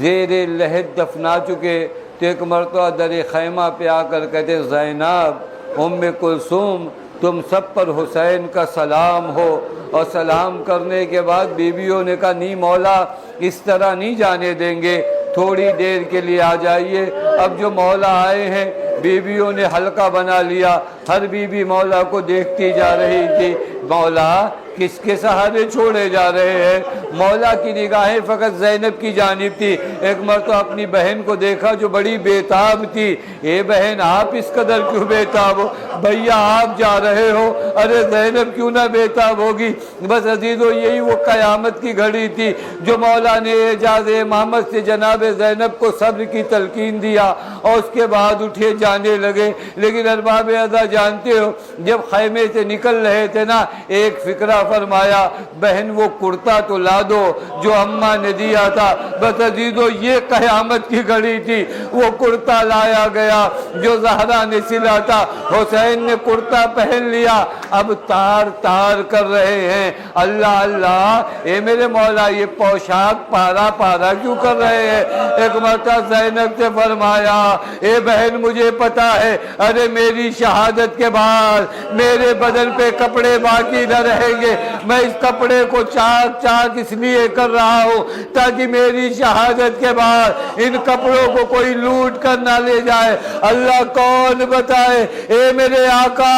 زیر لحد دفنا چکے تو ایک مرتبہ در خیمہ پہ آ کر کہتے زینب ام کلثوم تم سب پر حسین کا سلام ہو، اور سلام کرنے کے بعد بیویوں نے کہا نہیں مولا اس طرح نہیں جانے دیں گے، تھوڑی دیر کے لیے آ جائیے۔ اب جو مولا آئے ہیں بیویوں نے حلقہ بنا لیا، ہر بیوی مولا کو دیکھتی جا رہی تھی، مولا کس کے سہارے چھوڑے جا رہے ہیں؟ مولا کی نگاہیں فقط زینب کی جانب تھی۔ ایک مرتبہ اپنی بہن کو دیکھا جو بڑی بیتاب تھی، اے بہن آپ اس قدر کیوں بیتاب ہو؟ بھیا آپ جا رہے ہو، ارے زینب کیوں نہ بیتاب ہوگی؟ بس عزیزو یہی وہ قیامت کی گھڑی تھی جو مولا نے اعجاز امامت سے جناب زینب کو صبر کی تلقین دیا اور اس کے بعد اٹھے جانے لگے۔ لیکن ارباب ادا جانتے ہو جب خیمے سے نکل رہے تھے نا ایک فکرہ فرمایا، بہن وہ کرتا تو لا دو جو اماں نے دیا تھا۔ بس عزیزو یہ قیامت کی گھڑی تھی، وہ کرتا لایا گیا جو زہرا نے سلا تھا، حسین نے کرتا پہن لیا، اب تار تار کر رہے ہیں۔ اللہ اللہ، اے میرے مولا یہ پوشاک پارا پارا کیوں کر رہے ہیں؟ ایک مرتبہ زینب سے فرمایا، اے بہن مجھے پتا ہے، ارے میری شہادت کے بعد میرے بدن پہ کپڑے باقی نہ رہیں گے، میں اس کپڑے کو چاک چاک اس لیے کر رہا ہوں تاکہ میری شہادت کے بعد ان کپڑوں کو کوئی لوٹ کر نہ لے جائے۔ اللہ کون بتائے، اے میرے آقا،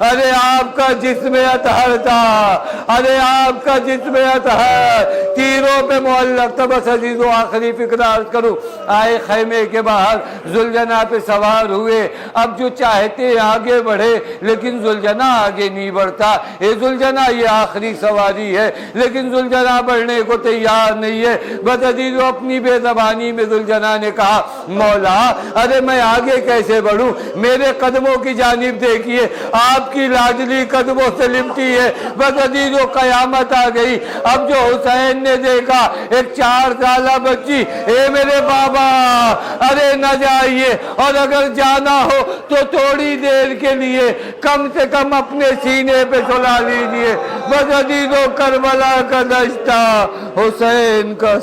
ارے آپ کا جسم اطہر تھا، ارے آپ کا جسم اطہر تیروں پہ معلق تھا۔ بس عزیزو آخری فکر عرض کروں، آئے خیمے کے باہر ذوالجناح پہ سوار ہوئے، اب جو چاہتے آگے بڑھے لیکن ذوالجناح آگے نہیں بڑھتا۔ اے ذوالجناح یہ آخری سواری ہے لیکن ذوالجناح بڑھنے کو تیار نہیں ہے۔ بس عزیزو اپنی بے زبانی میں ذوالجناح نے کہا، مولا ارے میں آگے کیسے بڑھوں، میرے قدموں کی جانب دیکھیے، آپ کی لاڈلی قدموں سے لپٹی ہے۔ بس عزیزو قیامت آ گئی۔ اب جو حسین نے دیکھا ایک 4 سالہ بچی، اے میرے بابا ارے نہ جائیے، اور اگر جانا ہو تو تھوڑی دیر کے لیے کم سے کم اپنے سینے پہ سلا لیجئے۔ بس عزیزو کربلا کا دشتہ حسین کا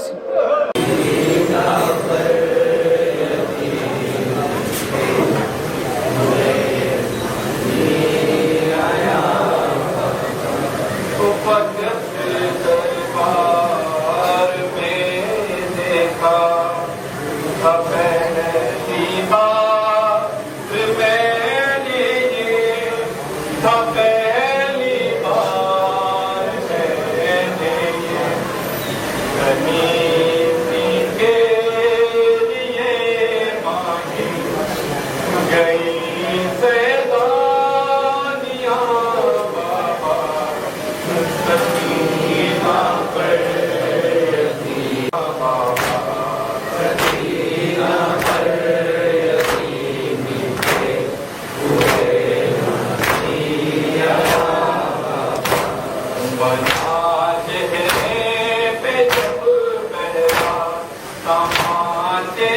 چہرے پہ جب پہلا سماتے